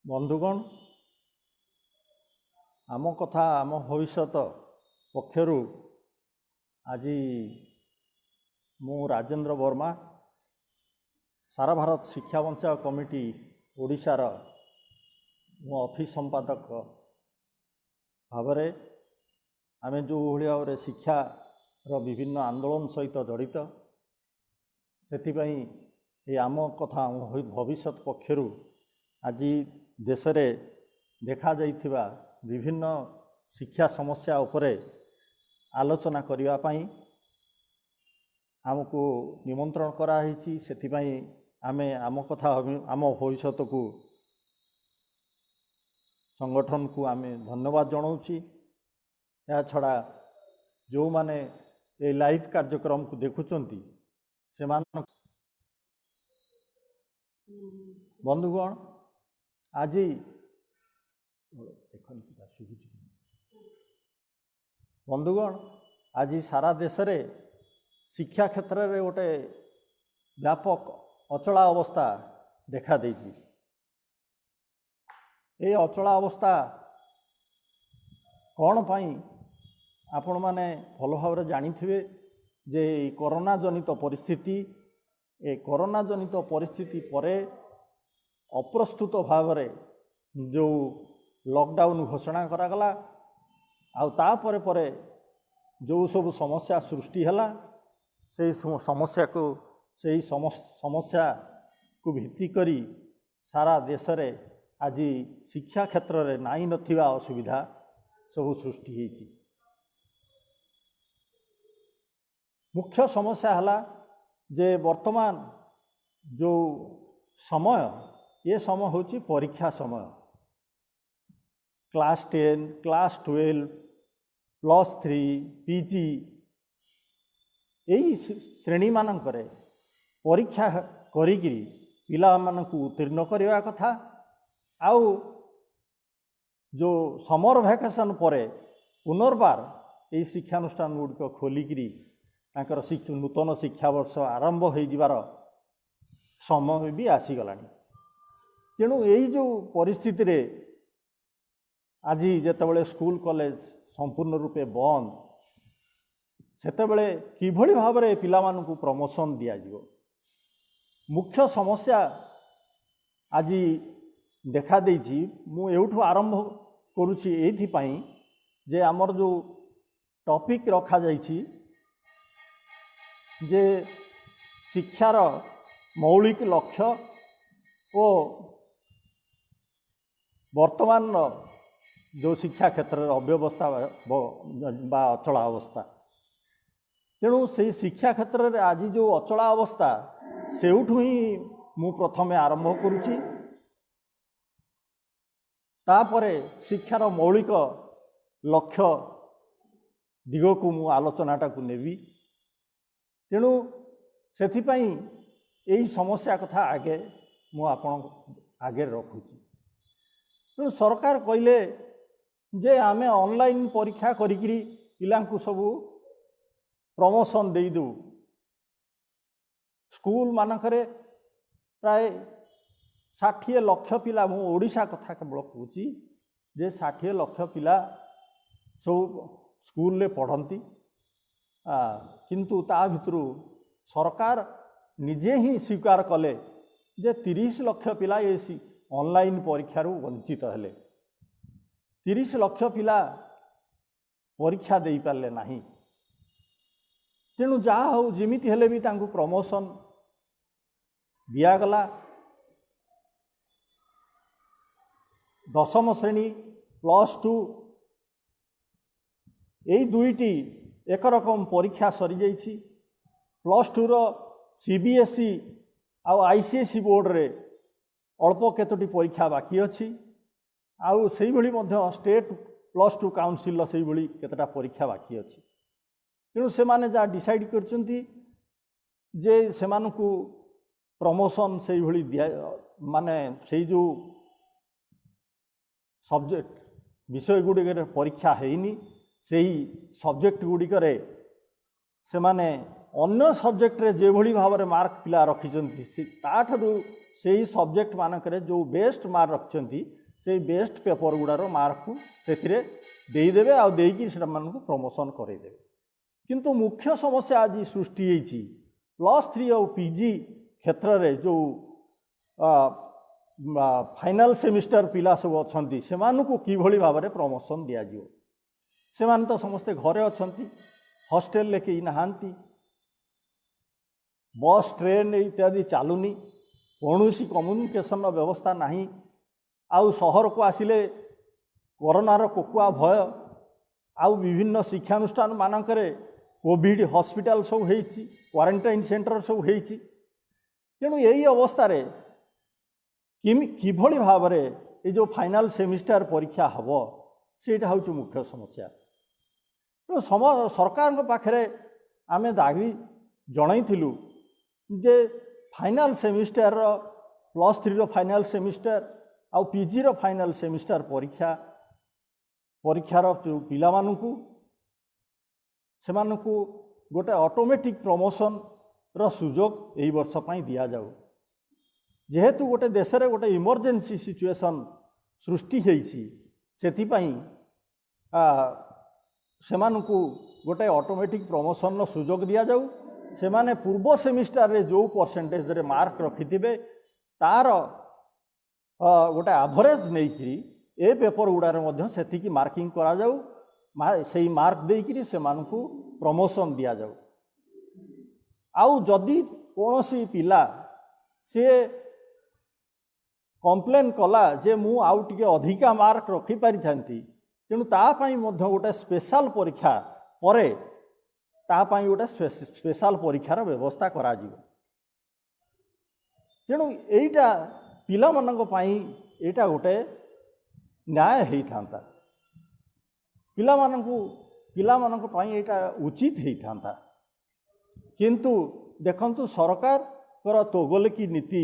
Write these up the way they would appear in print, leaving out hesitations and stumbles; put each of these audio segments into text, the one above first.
बंधुगण आम कथा आम भविष्य पक्षर आज मु राजेंद्र वर्मा सारा भारत शिक्षा बंचाओ कमिटी ओडिशार मो ऑफिस संपादक भाव आम जो भाव में शिक्षा विभिन्न आंदोलन सहित जड़ित से आम कथा भविष्य पक्षर आज देश में देखा जाइथिबा विभिन्न शिक्षा समस्या उपरे आलोचना करने आमको निमंत्रण कराही से आमे आम कथा आम भविष्य को संगठन को आमे धन्यवाद जनाऊँच। या छड़ा जो माने ये लाइव कार्यक्रम को देखुचंती से बंधुगण आज बंधुगण आज सारा देश रे शिक्षा क्षेत्र में गोटे व्यापक अचला अवस्था देखा देछि। ये अचला अवस्था कौन पाई आपण माने भल भाव जानिथिबे जे कोरोना जनित परिस्थिति ए कोरोना जनित परिस्थिति परे अप्रस्तुत भाव में जो लॉकडाउन घोषणा करागला आउ तापर परे जो सब समस्या सृष्टि हला से समस्या को से समस्या को भित्ति करी सारा देश रे आज शिक्षा क्षेत्र में नाई नथिबा असुविधा सब सृष्टि होती। मुख्य समस्या हला जे वर्तमान जो समय ये समय होची परीक्षा समय क्लास 10 क्लास 12 +3 पीजी यही श्रेणी मानकरे परीक्षा करिगिरी पिला मानकु उत्तीर्ण करवा कथा आउ जो समर वैकेशन परे पुनर्बार यही शिक्षानुष्ठान गुड़िक खोलिकी तांकर नूतन शिक्षा वर्ष आरंभ हो जिबार समय भी आसीगलानी। तेणु यही जो परिस्थिति रे आज जेतेबेले स्कूल कॉलेज संपूर्ण रूपे बंद सेतेबेले किभली भाव में पिलामानकु प्रमोशन दिया जिवो मुख्य समस्या आज देखा देछि। मु एउठु आरंभ करूछि एथि जे आमर जो टॉपिक रखा जाइछि जे शिक्षार मौलिक लक्ष्य और वर्तमान जो शिक्षा क्षेत्र अव्यवस्था बा अचला अवस्था तेणु से शिक्षा क्षेत्र में आज जो अचला अवस्था सेउठु ही मु प्रथमे आरंभ करुछि तापरे शिक्षार मौलिक लक्ष्य दिग को मु आलोचनाटा को नेबी। तेणु सेथिपाई यही समस्या कथा आगे मु आपण आगे रखुछि। तेणु सरकार कहले जे आमे ऑनलाइन परीक्षा करिकरी पिलांकु सबु प्रमोशन दे दू स्कूल मानकरे प्राय 60 लाख पिला मु ओडिशा कथा केवल कहूँ जे 60 लाख पिला सब स्कूल ले पढ़ती किंतु ता भितरु सरकार निजे ही स्वीकार कले जे 30 लाख पिला ये ऑनलाइन परीक्षा वंचित हेले 30 लाख पिला परीक्षा दे पारे नहीं। तेणु जहाँ हो जमीती हेले भी तांकु प्रमोशन दियागला। 10वीं श्रेणी +2 यही दुईटी एक रकम परीक्षा सरी जाइछि। +2 रो सीबीएसई आउ आईसीएसई बोर्ड रे अल्प केतोटी परीक्षा बाकी अच्छी आउ सेही भली मध्य स्टेट +2 काउंसिल सेही भली केतटा परीक्षा बाकी अच्छी। तेणु से माने जा डिसाइड करचंती जे सेमानकु प्रमोशन सेही भली दिया माने सेही जो सब्जेक्ट विषय गुड़िक परीक्षा हैनी सेही सब्जेक्ट गुड़िक से माने अन्य सब्जेक्ट रे जे भली भाव में मार्क पिला रखिचंती ताठू से सब्जेक्ट मानक जो बेस्ट मार्क रखिंट से बेस्ट पेपर गुड़ार मार्क को से देदेवे आईकी से प्रमोशन करदे। किंतु मुख्य समस्या आज सृष्टि होती +3 और पीजी क्षेत्र में जो फाइनल सेमिस्टर पिला सब अच्छा से किभली भाव में प्रमोशन दिज्व से तो समस्ते घरे अच्छा हॉस्टेल ले कहीं नहांती बस ट्रेन इत्यादि चलुनी कौन कम्युनिकेशन व्यवस्था नहीं आउ सहर को आसिले कोरोनार कोकुआ भय आउ विभिन्न शिक्षानुष्ठान मानक कोविड हॉस्पिटल सब होती क्वारंटाइन सेंटर सब होती तेणु यही अवस्था किभली भाव में ये जो फाइनल सेमिस्टर परीक्षा हम सेटा हूँ मुख्य समस्या। तो सरकार पाखे आमे दाबी जनइलु जे फाइनल सेमिस्टर +3 फाइनल सेमिस्टर आउ पीजी फाइनल सेमिस्टर परीक्षार जो पिला मानू से गोटे ऑटोमेटिक प्रमोशन रो सुजोग यही वर्ष दि जाऊ जेहेतु गोटे देश में गोटे इमरजेंसी सिचुएशन सृष्टि से गोटे ऑटोमेटिक प्रमोशन सुजोग दि जाऊ से माने पूर्व सेमिस्टर रे जो परसेंटेज रे मार्क रखिथिबे तार गोटे एवरेज नहीं ए पेपर गुड़ारे मध्य सेतिकी मार्किंग करा जाऊ से मार्क देकरी से प्रमोशन दि जाऊ। आउ जदि कौनसी पिला से कंप्लेन कला जे मु आउ टिके अधिका मार्क रखी पारि थांती तेणु तापाई मध्य गोटे स्पेशल परीक्षा परे तापाई गोटे स्पेशल परीक्षार व्यवस्था करा जिवो। तेणु एटा पिला मनक पाई एटा गोटे न्याय हेई थांता पिला मानक पाई एटा उचित हेई थांता किंतु देखंतु सरकार कर तोगलकी नीति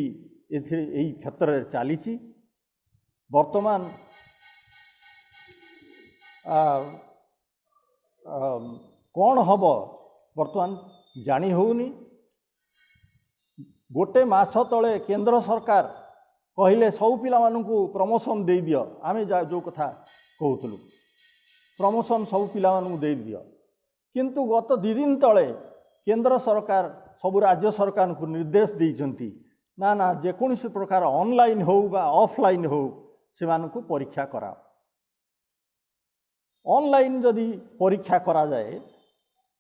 यही क्षेत्र में चली वर्तमान कौन हम वर्तमान जानी होनी गोटे मास तले केंद्र सरकार कहले सब पिला मानू प्रमोशन दे दियो आमे जो कथा कहूलु प्रमोशन सब पिला मानू दे दियो किंतु गत 2 दिन तले केंद्र सरकार सब राज्य सरकार को निर्देश देइचंती ना ना जेकोसी प्रकार ऑनलाइन हो बा ऑफलाइन हो से मानू परीक्षा करा ऑनलाइन जदि परीक्षा करा जाए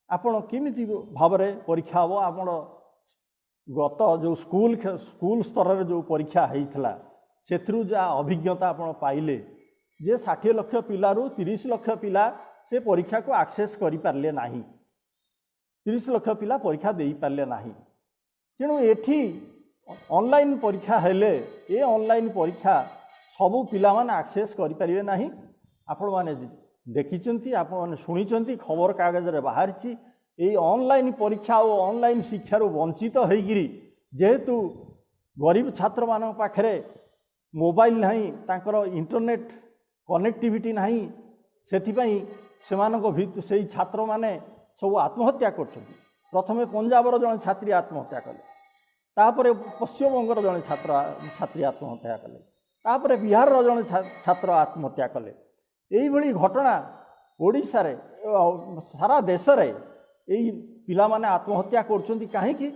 आपण केमिति भाव में परीक्षा हम आपण गत जो स्कूल स्तर रे जो परीक्षा होता से जहाँ अभिज्ञता आपण पाइले जे 60 लाख पिलारू 30 लाख पिला से परीक्षा को एक्सेस करि पारले नाही 30 लाख पिला परीक्षा दे पारले नाही तेणु एठी ऑनलाइन परीक्षा हेले ए ऑनलाइन परीक्षा सबू पिला माने एक्सेस करि पारिबे नाही। आपण माने देखिचंती आपण माने सुनिचंती खबर कागज रे बाहरची ये ऑनलाइन परीक्षा और ऑनलाइन शिक्षार वंचित होइगिरी जेहेतु गरीब छात्र मान पाखरे मोबाइल नहीं तांकर इंटरनेट कनेक्टिविटी नहीं सेथिपाई सेमानक से छात्र माने सब आत्महत्या करछंती। प्रथमे पंजाबर जन छात्री आत्महत्या कले तापरे पश्चिमबंगर जन छात्री आत्महत्या कले तापरे बिहार जन छात्र आत्महत्या कले यही भली घटना ओडिशा रे सारा देश रे यही पिला माने आत्महत्या करछंती काहेकि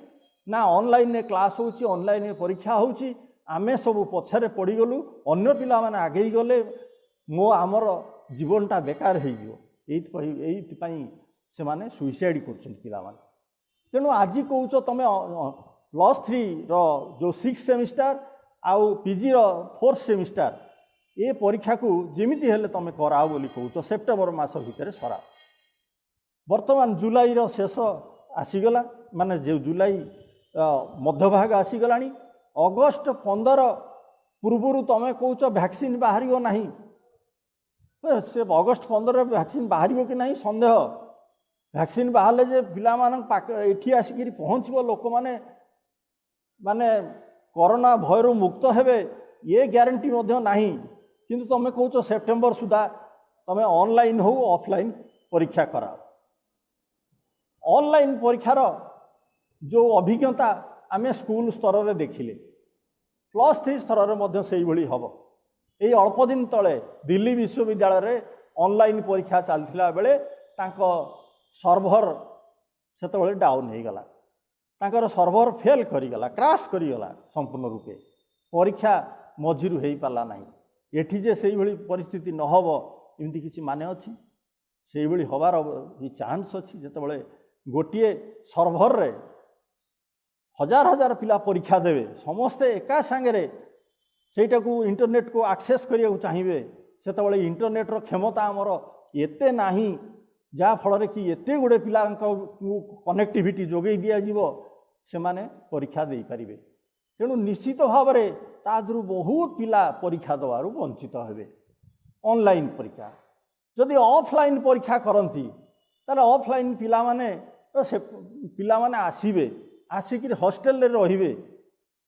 ना ऑनलाइन ने क्लास होची ऑनलाइन ने परीक्षा होची आमे सब पछरे पड़ी गलु अन्य पिला माने आगे गले मो आमर जीवनटा बेकार हो एई से माने सुइसाइड करछंती पिला माने। तेणु आज कहूच तमे +3 रो जो 6 सेमिस्टर आउ पीजी रो 4th सेमिस्टर ये परीक्षा को जेमिति हेले तमे कराओ बोली कहूच सेप्टेम्बर मास भितर सरा वर्तमान जुलाई रो शेष आसीगला माने जो जुलाई मध्यभाग आसीगला अगस्ट 15 पूर्व तमें कौच वैक्सीन बाहर ना से अगस्ट 15 वैक्सीन बाहर कि नहीं सन्देह वैक्सीन बाहर जे पिला एठी आसिक पहुँच लोक माने माने कोरोना भयरू मुक्त हेबे ये ग्यारंटी नहीं किंतु तमें कौच सेप्टेम्बर सुधा तमें ऑनलाइन हो ऑफलाइन परीक्षा करा ऑनलाइन परीक्षार जो अभिज्ञता आमे स्कूल स्तर में देखिले +3 स्तर में हम यही अल्प दिन तले दिल्ली विश्वविद्यालय ऑनलाइन परीक्षा चलता बेले सर्भर से डाउन हो गला तांकर सर्भर फेल करीगला क्रैश करीगला संपूर्ण रूपे परीक्षा मझिरू हो पाला ना एठी जे से परिस्थिति न हो एमती किसी माने अच्छी से हबार चांस अच्छी जिते गोटे सर्भर रे हजार हजार पिला परीक्षा देवे समस्ते एका सांगे सेटा को इंटरनेट को एक्सेस करिया चाहिए से इंटरनेट रो क्षमता आमर एते नाही जहाँ फल कि एते गुड़े पिला कनेक्टिविटी जोगे दिज्व से माने परीक्षा दे पारे तेणु निश्चित भाव में तादू बहुत पिला परीक्षा दबार वंचित हेबे ऑनलाइन परीक्षा जदि ऑफलाइन परीक्षा करती तार ऑफलाइन पिला माने से पिला माने आसीबे आसिक हॉस्टेल रे रहिबे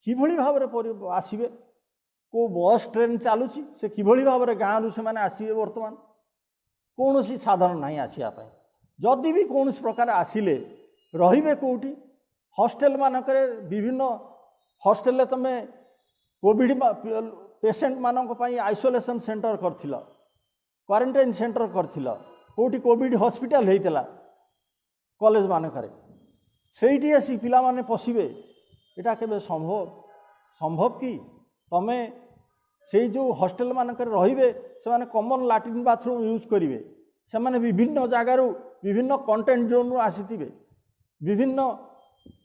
किभली भाव में आसीबे को बस ट्रेन चलुची से किभली भाव में गाँव रु से माने आसीबे वर्तमान कौन सी साधन नहीं आसवाई जदि भी कौन प्रकार आसिले रहिबे कोठी हॉस्टेल मानक विभिन्न हॉस्टेल तमें कोविड पेसेंट मानक आइसोलेशन सेंटर करथिल क्वारंटाइन सेंटर करथिल कोठी कोविड हॉस्पिटल होता कॉलेज मानक सेठी आसी पिला माने पशिबे एटा केबे संभव कि तमे से जो हॉस्टेल मानक रहिबे से माने कॉमन लैट्रिन बाथरूम यूज करिवे से माने विभिन्न जगार विभिन्न कंटेंट जोन रु आसीथिबे विभिन्न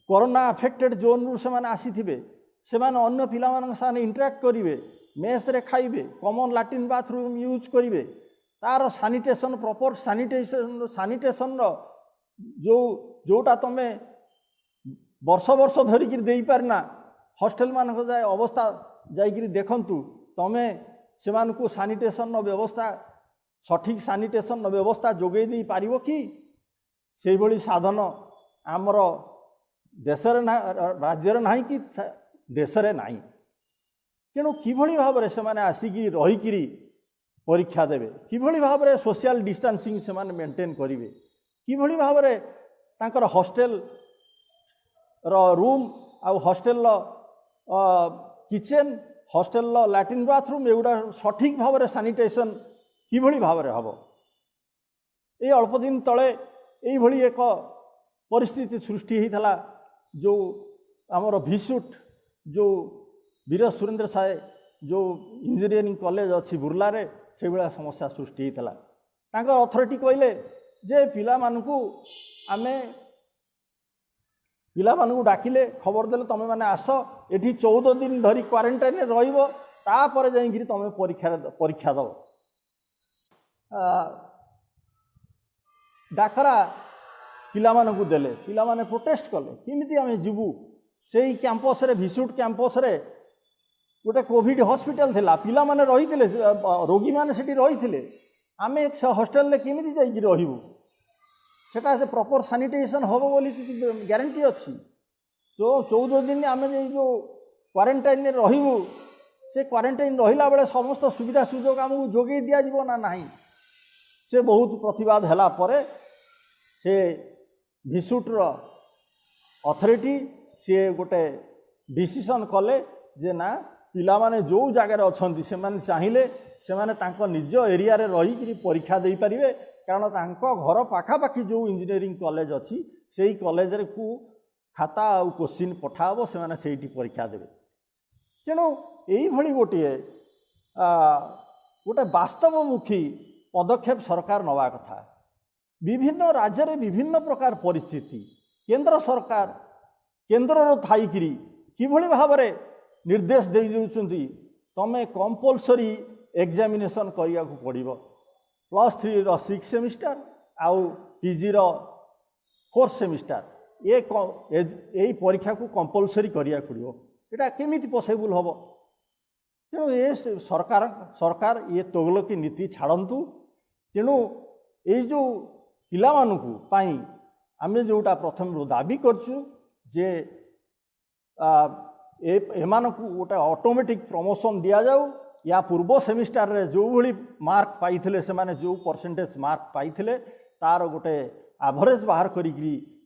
कोरोना अफेक्टेड जोन रु से माने आसीथिबे से माने अन्य पिला मानक साने इंटरैक्ट करिवे मेस रे खाइबे कॉमन लैट्रिन बाथरूम यूज करिवे तार सैनिटेशन प्रॉपर सैनिटेशन जो जोटा तमे वर्ष वर्ष धरिकी दे पारना हॉस्टेल मानक जाए अवस्था जाइकिरी देखंतु तमे से मानकु सैनिटेशन व्यवस्था सठिक सैनिटेशन व्यवस्था जोगे दे पारिबो कि से भली साधन आमर देशरे ना राज्यर नाही कि देशरे नाही तेणु किभली भाव में से माने आसिकी रहिकिरी परीक्षा देवे किभली भाव में सोशल डिस्टेंसिंग से माने मेंटेन करिवे किभली भाव में तांकर हॉस्टेल रूम आउ hostel kitchen hostel latrine bathroom एगुड़ा सठिक भाव में सैनिटेशन किभली भाव में हम ये अल्प दिन तले यही एक परिस्थिति सृष्टि होता जो आमर भिसुट जो वीर सुरेंद्र साय जो इंजीनियरिंग कॉलेज अच्छी बुर्ला रे से भाया समस्या सृष्टि होता अथॉरिटी कहले जे पिला मानकु आमे पिला मानकु डाकिले खबर देले तमे माने आस एठी 14 दिन धरी क्वारंटाइन रहिबो तापर जाइकिरी तमे परीक्षा दब डाकरा पिला मानकु देले पिला माने प्रोटेस्ट कले किमिति आमे जिबु सेही कैंपस रे भिसुट कैंपस रे गोटे कोविड हॉस्पिटल थिला पिला माने रहिथिले रोगी माने सेठी रहिथिले आमे एक हॉस्टेल रे किमिति जाइकि रहिबु सेटा से प्रॉपर सैनिटेशन होबो बोली किसी गारंटी अच्छी जो 14 दिन आम जो क्वारंटाइन रहिबु से क्वारंटाइन रहिला बेले समस्त सुविधा सुजोग आमको जोगे दिया जीवो ना नहीं से बहुत प्रतिवाद हैला परे से भिसुटर अथॉरिटी से गोटे डिसीजन कले जे ना पिला माने जो जगार अच्छी से माने चाहिए से माने तांको निज एरिया रे रही परीक्षा दे पारिबे कारण तांको घर पाखापाखि जो इंजीनियरिंग कॉलेज अच्छी से कॉलेज रे को खाता आउ क्वेश्चन पठाबो से माने सेठी परीक्षा देबे तेणु यही भली गोटे गोटे वास्तवमुखी पदक्षेप सरकार नवा कथा विभिन्न राज्य में विभिन्न प्रकार परिस्थिति केंद्र सरकार केंद्र थाईकिरी किभली भाव में निर्देश दे देउछंती तमे कंपलसरी एग्जामिनेशन करिया को पड़िबो +3 रो 6 सेमिस्टर आउ पीजी रो 4 सेमिस्टर यही परीक्षा को कंपलसरी करिया पड़िबो एटा केमिति पॉसिबल होबो तेणु ये सरकार ये तोगलकी नीति छाड़तु तेणु ये जो पिला मानकु पाई आमे जोटा प्रथम दाबी करछु जे एमानकु गोटे ऑटोमेटिक प्रमोशन दिया जाऊ या पूर्व सेमिस्टर रे जो भली मार्क पाइथिले से माने जो परसेंटेज मार्क पाइथिले तार गोटे एवरेज बाहर करी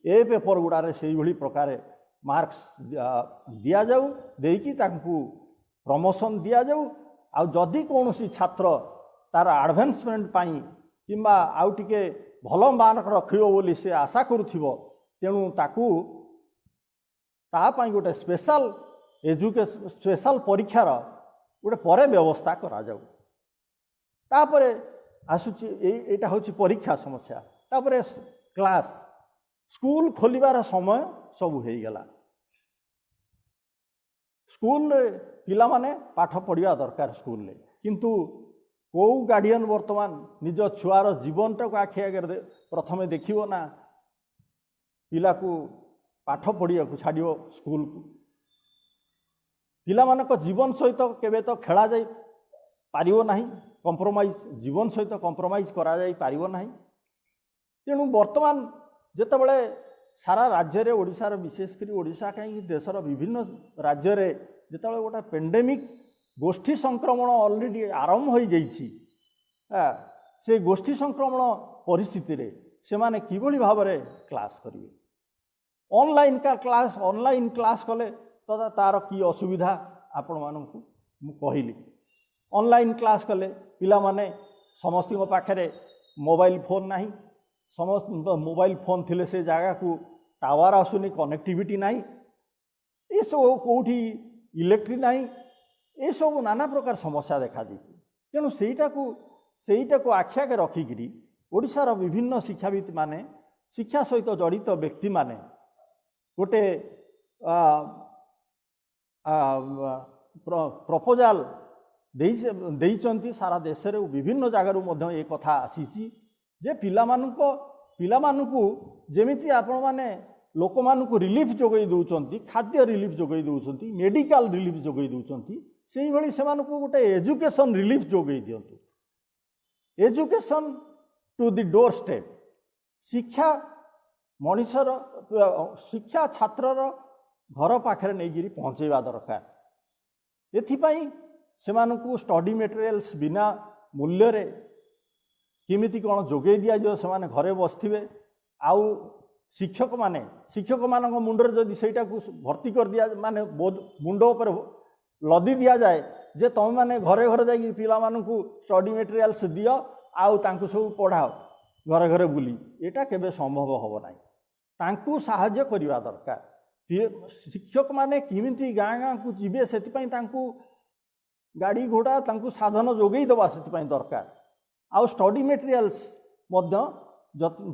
ए पेपर गुड़ा रे सेही भली प्रकार मार्क्स दिया जाऊ देकी तांकु प्रमोशन दिया जाऊ आ जदि कौन छात्र तार आडभांसमेंट किंबा आउ टिके भल मार्क रखिब बोली से आशा करुथिबो तेणु ताकू तापाई गोटे स्पेशल स्पेशल परीक्षार गोटे पर व्यवस्था करा जाऊ। तापरे आसुची एटा होची परीक्षा समस्या। तापरे क्लास स्कूल खोलिबार समय सब हो गला। स्कूल पिला माने पाठ पढ़िया दरकार स्कूल ले, किंतु कौ गार्डियन वर्तमान निज छुआर जीवनटा को आखि आगे प्रथमे देखिबो ना पिला को पाठ पढ़िया को छाड़ियो स्कूल को। पिला मानक जीवन सहित केबे तो खेला जाई पारिबो नाही, कंप्रोमाइज जीवन सहित कंप्रोमाइज करा जाई पारिबो नाही। तेणु वर्तमान जेतेबेले सारा राज्य रे ओडिशार विशेषकर ओडिशा कहीं देशर विभिन्न राज्य रे जेतेबेले गोटे पेंडेमिक गोष्ठी संक्रमण ऑलरेडी आरंभ हो जाइछि, से गोष्ठी संक्रमण परिस्थिति रे से माने किभली भाव रे क्लास करिवे। ऑनलाइन क्लास कले तो तार की असुविधा आपण मानकु मु कहिली। ऑनलाइन क्लास कले पिला माने समस्त पाखे मोबाइल फोन नाही, समस्त मोबाइल फोन थिले से जगह को टावर आसुनी, कनेक्टिविटी नाही, ये सब कौटी इलेक्ट्रिक नाही, ये सब नाना प्रकार समस्या देखा दी। तेणु सेटा को आखि आगे रखिकी ओडिशार विभिन्न शिक्षाविद माने शिक्षा सहित जड़ित व्यक्ति माने गोटे प्रपोजाल देइचंती। सारा देश रे विभिन्न जगार ये कथा आसीची जे पिलामानकु जेमिति आपण माने लोक मानकु रिलीफ जोगई दउचंती, खाद्य रिलीफ जोगई दउचंती, मेडिकल रिलीफ जोगई दउचंती, सेही भली सेमानकु गोटे एजुकेशन रिलीफ जोगई दियंतु। Education to the doorstep, शिक्षा मनुष्यर शिक्षा छात्रर घर पाखे नहीं पहुँचेवा दरकार। एथिपाई सेमानकु स्टडी मटेरियल्स बिना मूल्य रे किमिति कौन जोगे दिया जो से घरे बसथिबे। आउ शिक्षक मानक मुंडर जदि सेटा को भर्ती कर दिया माने मुंड पर लदी दिया जाए जे तुम माने घरे घरे जाई पिला मानकु स्टडी मटेरियल्स दियो आउ तांकु सब पढ़ाओ घरे घरे बुली, एटा केबे संभव होबो नाही। तांकु साहाय्य करिवा दरकार। शिक्षक माने किमिति गाँ गाँ को जीवे सेतिपाई तांकु गाड़ी घोड़ा तांकु साधन जोगई दबा सेतिपाई दरकार। आउ स्टडी मटेरियल्स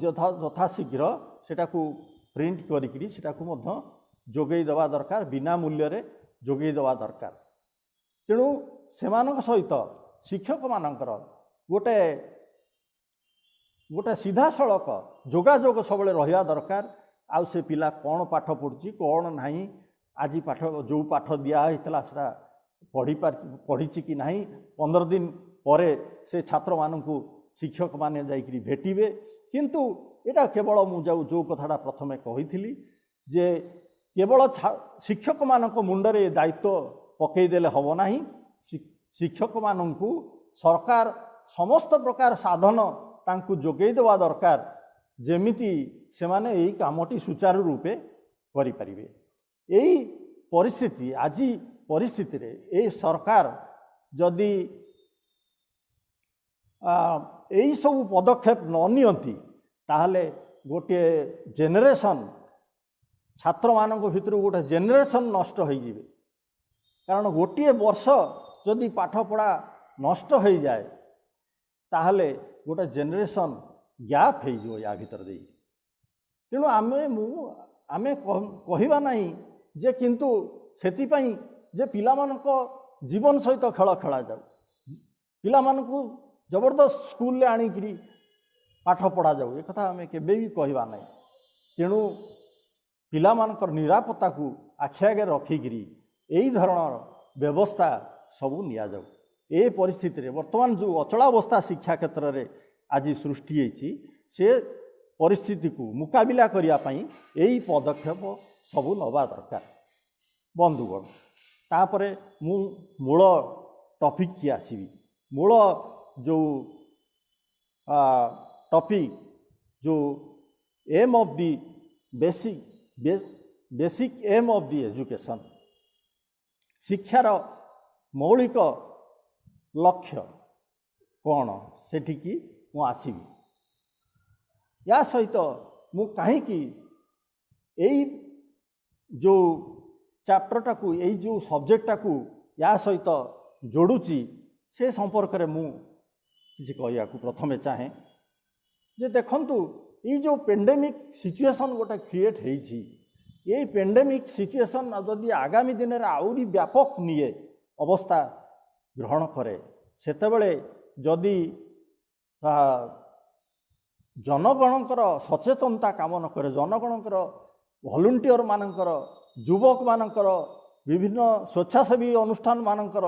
यथा शीघ्र सेटा को प्रिंट करिकरी सेटा को मध्य जोगई दबा दरकार, बिना मूल्य रे जोगई दबा दरकार। तेणु सेमानक सहित शिक्षक मानकर गोटे गोटे सीधा सड़क जोगाजोग सब रहा दरकार। आउ से पिला कौन पाठ पढ़ुची कौन नहीं, आज पाठ जो पाठ दिहला से पढ़ी कि नहीं, 15 दिन पर से छात्र मानू शिक्षक माने जाइकरी भेटिबे। किंतु एटा केवल मुझे जो कथाटा प्रथमे कही जे केवल शिक्षक मानक मुंडरे दायित्व पकईदेले हम ना। शिक्षक मानू सरकार समस्त प्रकार साधन तांकु जोगई देवा दरकार जेमिति से माने यही कामटी सुचारू रूपे करि परिबे। यही परिस्थिति आज परिस्थिति रे ए सरकार जदि यही सब पदक्षेप न नियंती ताहले गोटे जेनेरेशन छात्र मानक भितर गोटे जेनेरेशन नष्ट हो जिवे। कारण गोटे वर्ष जदि पाठ पढ़ा नष्ट हो जाए ताहले गोटे जेनेरेशन गैप हो या भीतर दे। तेणु आमे कहवा नहीं जे किंतु सेतिपाई जे पिलामानक जीवन सहित खेल खेला जाऊ, पिलामानकु जबरदस्त स्कूल ले आनिकरी पाठ पढ़ा जाऊ, एक कथा आमे केबे भी कहवा नहीं। तेणु पिलामानकर निरापत्ता को आखि आगे रखिकी यही धरणर व्यवस्था सबू निया जाऊ। ए परिस्थिति रे वर्तमान जो अचलावस्था शिक्षा क्षेत्र में आज सृष्टि होती से परिस्थिति को मुकाबिला करिया पई यही पदक्षेप सबू नवा दरकार। बंधुगण तापरे मु मूल टॉपिक की आसीबी। मूल जो टॉपिक जो aim of the basic aim of the education, शिक्षार मौलिक लक्ष्य कौन सेठिकी मु आसबि या सहित मु कहीं यही जो चैप्टरटा को यही जो सब्जेक्टटा को या सहित जोड़ुची से संपर्क में मु किसी कहया प्रथमे चाहे जे देखंतु ये जो पेंडेमिक सिचुएशन गोटे क्रिएट होईची ये पेंडेमिक सिचुएशन जदि आगामी दिन में आउरी व्यापक निये अवस्था ग्रहण करे सेतेबेले जदि जनगणकर सचेतनता काम न करे जनगणकर भलंटियर मानकर युवक मानकर विभिन्न स्वेच्छासेवी अनुष्ठान मानकर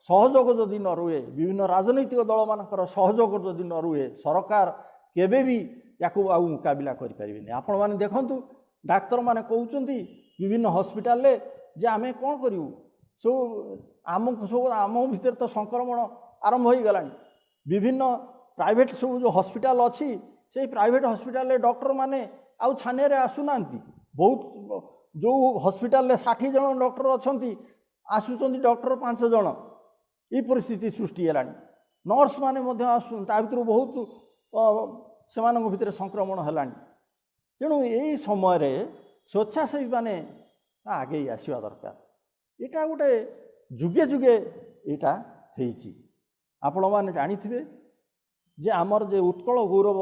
सहयोग जदि न रुए विभिन्न राजनैतिक दल मानकर सहयोग जदि न रुए सरकार केबे भी याकू आउ मुकाबिला करि परिबेनी। आपण माने देखंतु डाक्तर माने कहउचंती विभिन्न हॉस्पिटल ले जे आमे कोन करिउ सो आम भीतर तो संक्रमण आरंभ हो गलानी विभिन्न प्राइवेट सब जो हॉस्पिटल अच्छी से प्राइवेट हॉस्पिटल ले डॉक्टर माने आउ छाने रे आसुनांती बहुत जो हॉस्पिटल ले 60 जन डॉक्टर अच्छी आसुचंती डॉक्टर 5 जन ये परिस्थिति सृष्टि है नर्स माने भर बहुत से भितर संक्रमण है तेणु यही समय रे स्वेच्छासेवी माने आगे आसवा दरकार यहाँ गोटे जुगे जुगे यहाँ आपण मैंने जानी जे आमर जे उत्कल गौरव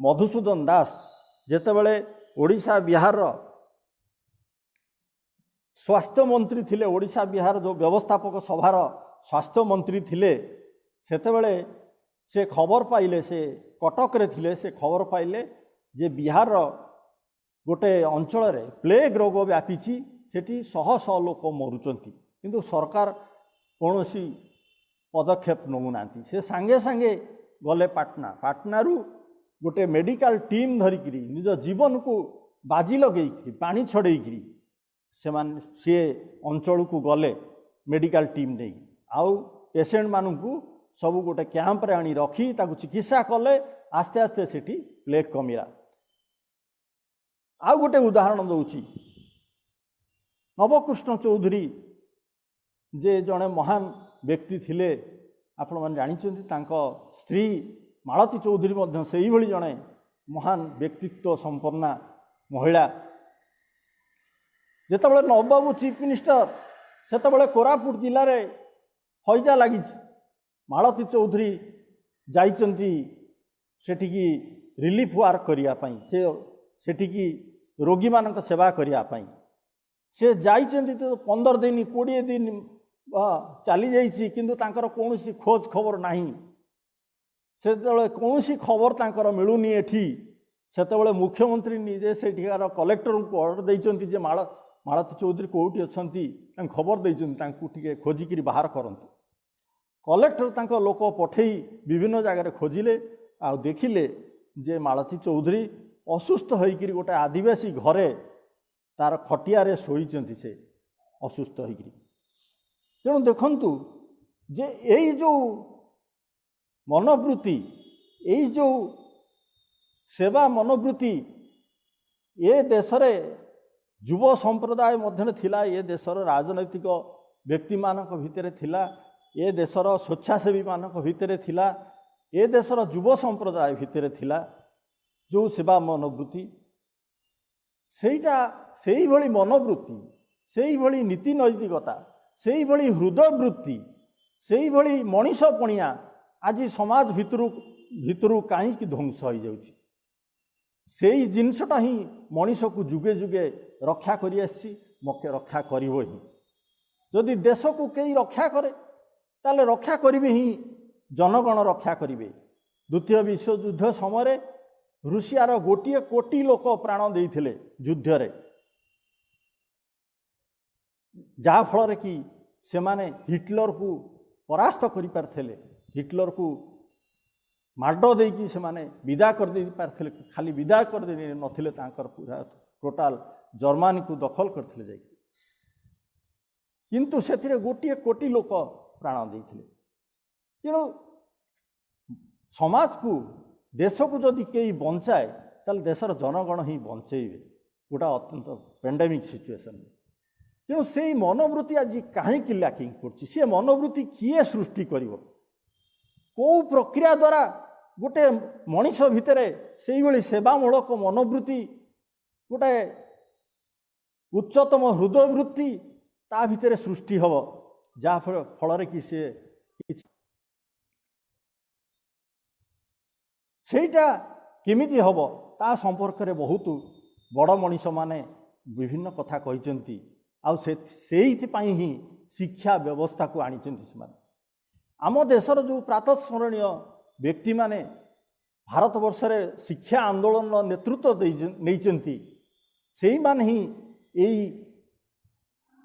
मधुसूदन दास जेतेबेले ओडिशा बिहार स्वास्थ्य मंत्री थिले ओडिशा बिहार जो व्यवस्थापक सभार स्वास्थ्य मंत्री थिले सेतेबेले से खबर पाइले से कटक रे थिले से खबर पाइले जे बिहार गोटे अंचल रे प्लेग रोग व्यापीची सेठी शह शह लोक मरुचंती किंतु सरकार कौन पदक्षेप नौना से सांगे सांगे गले पाटना पाटनारू गोटे मेडिकल टीम धरिकी निज जीवन को बाजी लगे पानी छड़ेकी सी अंचल को गले मेडिकल टीम नहीं आउ पेसेंट मानू सब गोटे कैंप रे आनी रखी ताकू चिकित्सा कले आस्ते आस्ते सेठी प्लेग कमिला। आउ गोटे उदाहरण दूची नवकृष्ण चौधरी जे जड़े महान व्यक्ति थिले आपण मैंने जानी स्त्री मालती चौधरी मध्य से ही जड़े महान व्यक्तित्व संपन्ना महिला जितेबाला नव बाबू चीफ मिनिस्टर सेतबेले कोरापुट जिले में हईजा लगी मालती चौधरी जाइचंती सेठिकी रिलीफ वर्क करने सेठिकी रोगी मानक सेवा करने से जाइचंती तो 15 दिन 20 दिन चली जाइए किंतु तांकर कौन खोज खबर नहीं से कौन खबर तांकर मिलूनी एठी सेतेबेले मुख्यमंत्री निजे सेठिकार कलेक्टर को ऑर्डर देइचंती जे मालती चौधरी कोठी अछंती खबर देइचंती खोजिकी बाहर करंतु कलेक्टर तांक लोक पठेई विभिन्न जगह खोजिले आ देखिले जे मालती चौधरी असुस्थ होइकिरी गोटे आदिवासी घरे तार खटिया शोईचंती से असुस्थ होइकिरी तेणु देखंतु जे यही जो मनोवृत्ति यही जो सेवा मनोवृत्ति ये देश रे युव संप्रदाय मध्य थिला ये देशर राजनैतिक व्यक्ति मानक भितर थिला ये देशर स्वेच्छासेवी मानक भितर थिला ये देशर युव संप्रदाय भितर थिला जो सेवा मनोवृत्ति सेईटा सेई भली मनोवृत्ति सेई भली नीति नैतिकता सेई भली हृदय वृत्ति सेई भली मनीष पणिया आज समाज भितरु कहीं ध्वंस हो जाउछि सेई जिनसटा ही मनीष को जुगे जुगे रक्षा करी आसी मके रक्षा करिवो ही जदि देश को कई रक्षा करे ताले रक्षा करिवे ही जनगण रक्षा करिवे। द्वितीय विश्व युद्ध समय रुषियार 1 कोटी लोक प्राण देइथिले युद्ध रे जहा फल कि से माने हिटलर को परास्त करि पारथिले हिटलर को माड देकी से माने विदा कर दे पारथिले खाली विदा कर दे नथिले तांकर पूरा टोटाल जर्मनी को दखल करथिले जाई किंतु सेथिरे 1 कोटी लोक प्राण देइथिले तेणु समाज को देश को जदि कई बंचाए ताल देशर जनगण ही बंचेबे गोटा अत्यंत पेंडेमिक सिचुएशन तेणु से मनोवृत्ति आज कहीं लैकिंग कर सी मनोवृत्ति किए सृष्टि कर कौ प्रक्रिया द्वारा गोटे मनीष भितर से भाई सेवामूलक मनोवृत्ति गोटे उच्चतम हृदय वृत्ति ता भितर सृष्टि हम जहाँ फल कि सेटा केमिति हम ता संपर्क में बहुत बड़ मनीष माने विभिन्न कथा कहते ही शिक्षा व्यवस्था को आनी आम देशर जो प्रातस्मरणीय व्यक्ति माने भारत वर्ष रे शिक्षा आंदोलन नेतृत्व नहीं से माने ही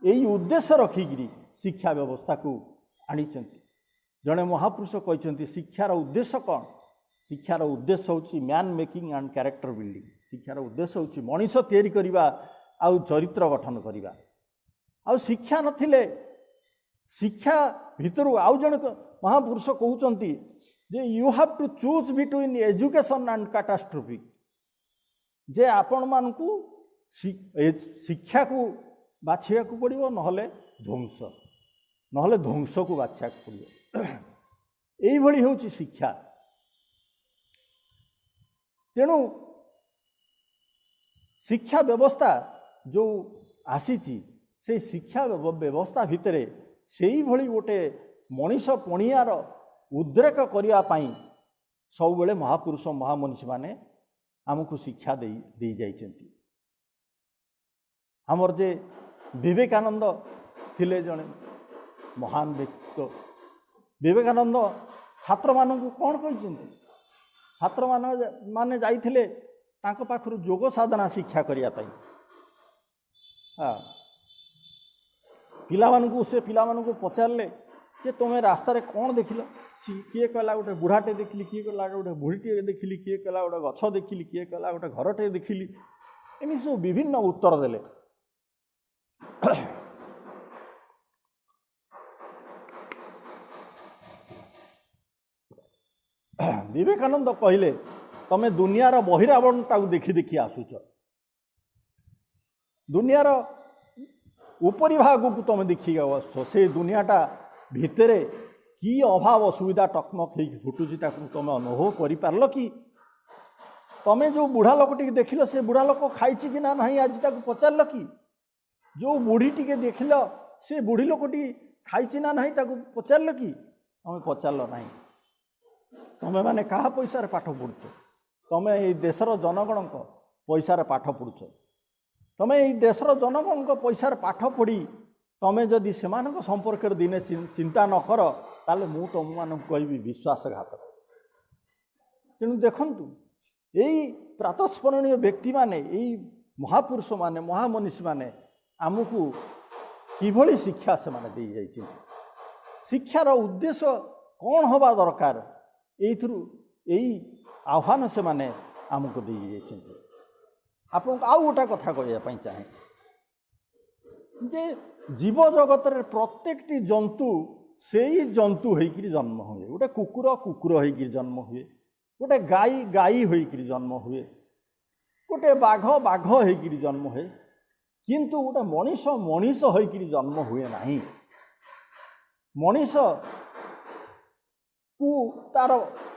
यही उद्देश्य रखिकी शिक्षा व्यवस्था को आनी जड़े महापुरुष कहते शिक्षार उद्देश्य कौन शिक्षार उद्देश्य हूँ man making and character building शिक्षार उद्देश्य हूँ मनीष तैयारी करवा आउ चरित्र गठन करवा आउ शिक्षा नथिले शिक्षा भितर आउ जन महापुरुष कहते जे you have to choose between education and catastrophe जे आपण मानकू शिक्षा को बाछिया को पड़ो नहले ध्वंस को बाछिया पड़ो यही हूँ शिक्षा तेणु शिक्षा व्यवस्था जो आसी से शिक्षा व्यवस्था भितर से ही गोटे मनीष पणियार उद्रेक करने सब बेले महापुरुष महामनीषी माने आमको शिक्षा दे जाइछन्ति आमर जे विवेकानंद थिले जड़े महान व्यक्तित्व विवेकानंद छात्र मानू कौन कहते छात्र माने जाइथिले तांको पाखरु योग साधना शिक्षा करने पिलामानकु से पिलामानकु पचारे जे तुम्हें रास्ता रे कौन देखिल किए कहला गोटे बुढ़ाटे देखिली किए कहला गोटे बुढ़ीटे देखिली किए कहला गोटे गछ देखिली किए कहला गोटे घरटे देखिली एमि सब विभिन्न उत्तर देले विवेकानंद कहले तमे दुनियार बहिरावरणटा देखी देखी आसुच दुनियार उपरी भाग को तुम देखी आस से दुनियाटा भितरे की अभाव असुविधा टकमक हो फुटुची तुम अनुभव कर पार्ल कि तमें जो बुढ़ा लोक टी देखिल से बुढ़ा लोक खाई कि ना नहीं आज तक पचार कि जो बुढ़ी टी देखिल से बुढ़ी लोक टी खाई ना नहीं पचार कि तुम पचार ना तुम मैंने क्या पैसा पाठ पढ़ुच तुम ये देशर जनगण पैसा पाठ पढ़ुच तुम ये देशर जनगण पैसा पाठ पढ़ी तुम जदि से संपर्क दिने चिंता न कर ताले मु तुम मान कह विश्वासघात तेणु देखु यही प्रातस्मरणीय व्यक्ति माने यही महापुरुष माने महामनीषी माने आमको किभली शिक्षा से माने दे जाइछिन शिक्षार उद्देश्य कौन हवा दरकार यही आह्वान से माने आमको दे जाइछिन आपन आउ गोटा कथा कहवाई चाहे जे जीव जगत रे प्रत्येकटी जंतु से ही जंतु होकर जन्म हुए गोटे कुकुर कुकुर होकर जन्म हुए गोटे गाई गाई होकर जन्म हुए गोटे बाघ बाघ होकर जन्म हुए किंतु गोटे मनीष मनीष होकर जन्म हुए नहीं मनीष को तार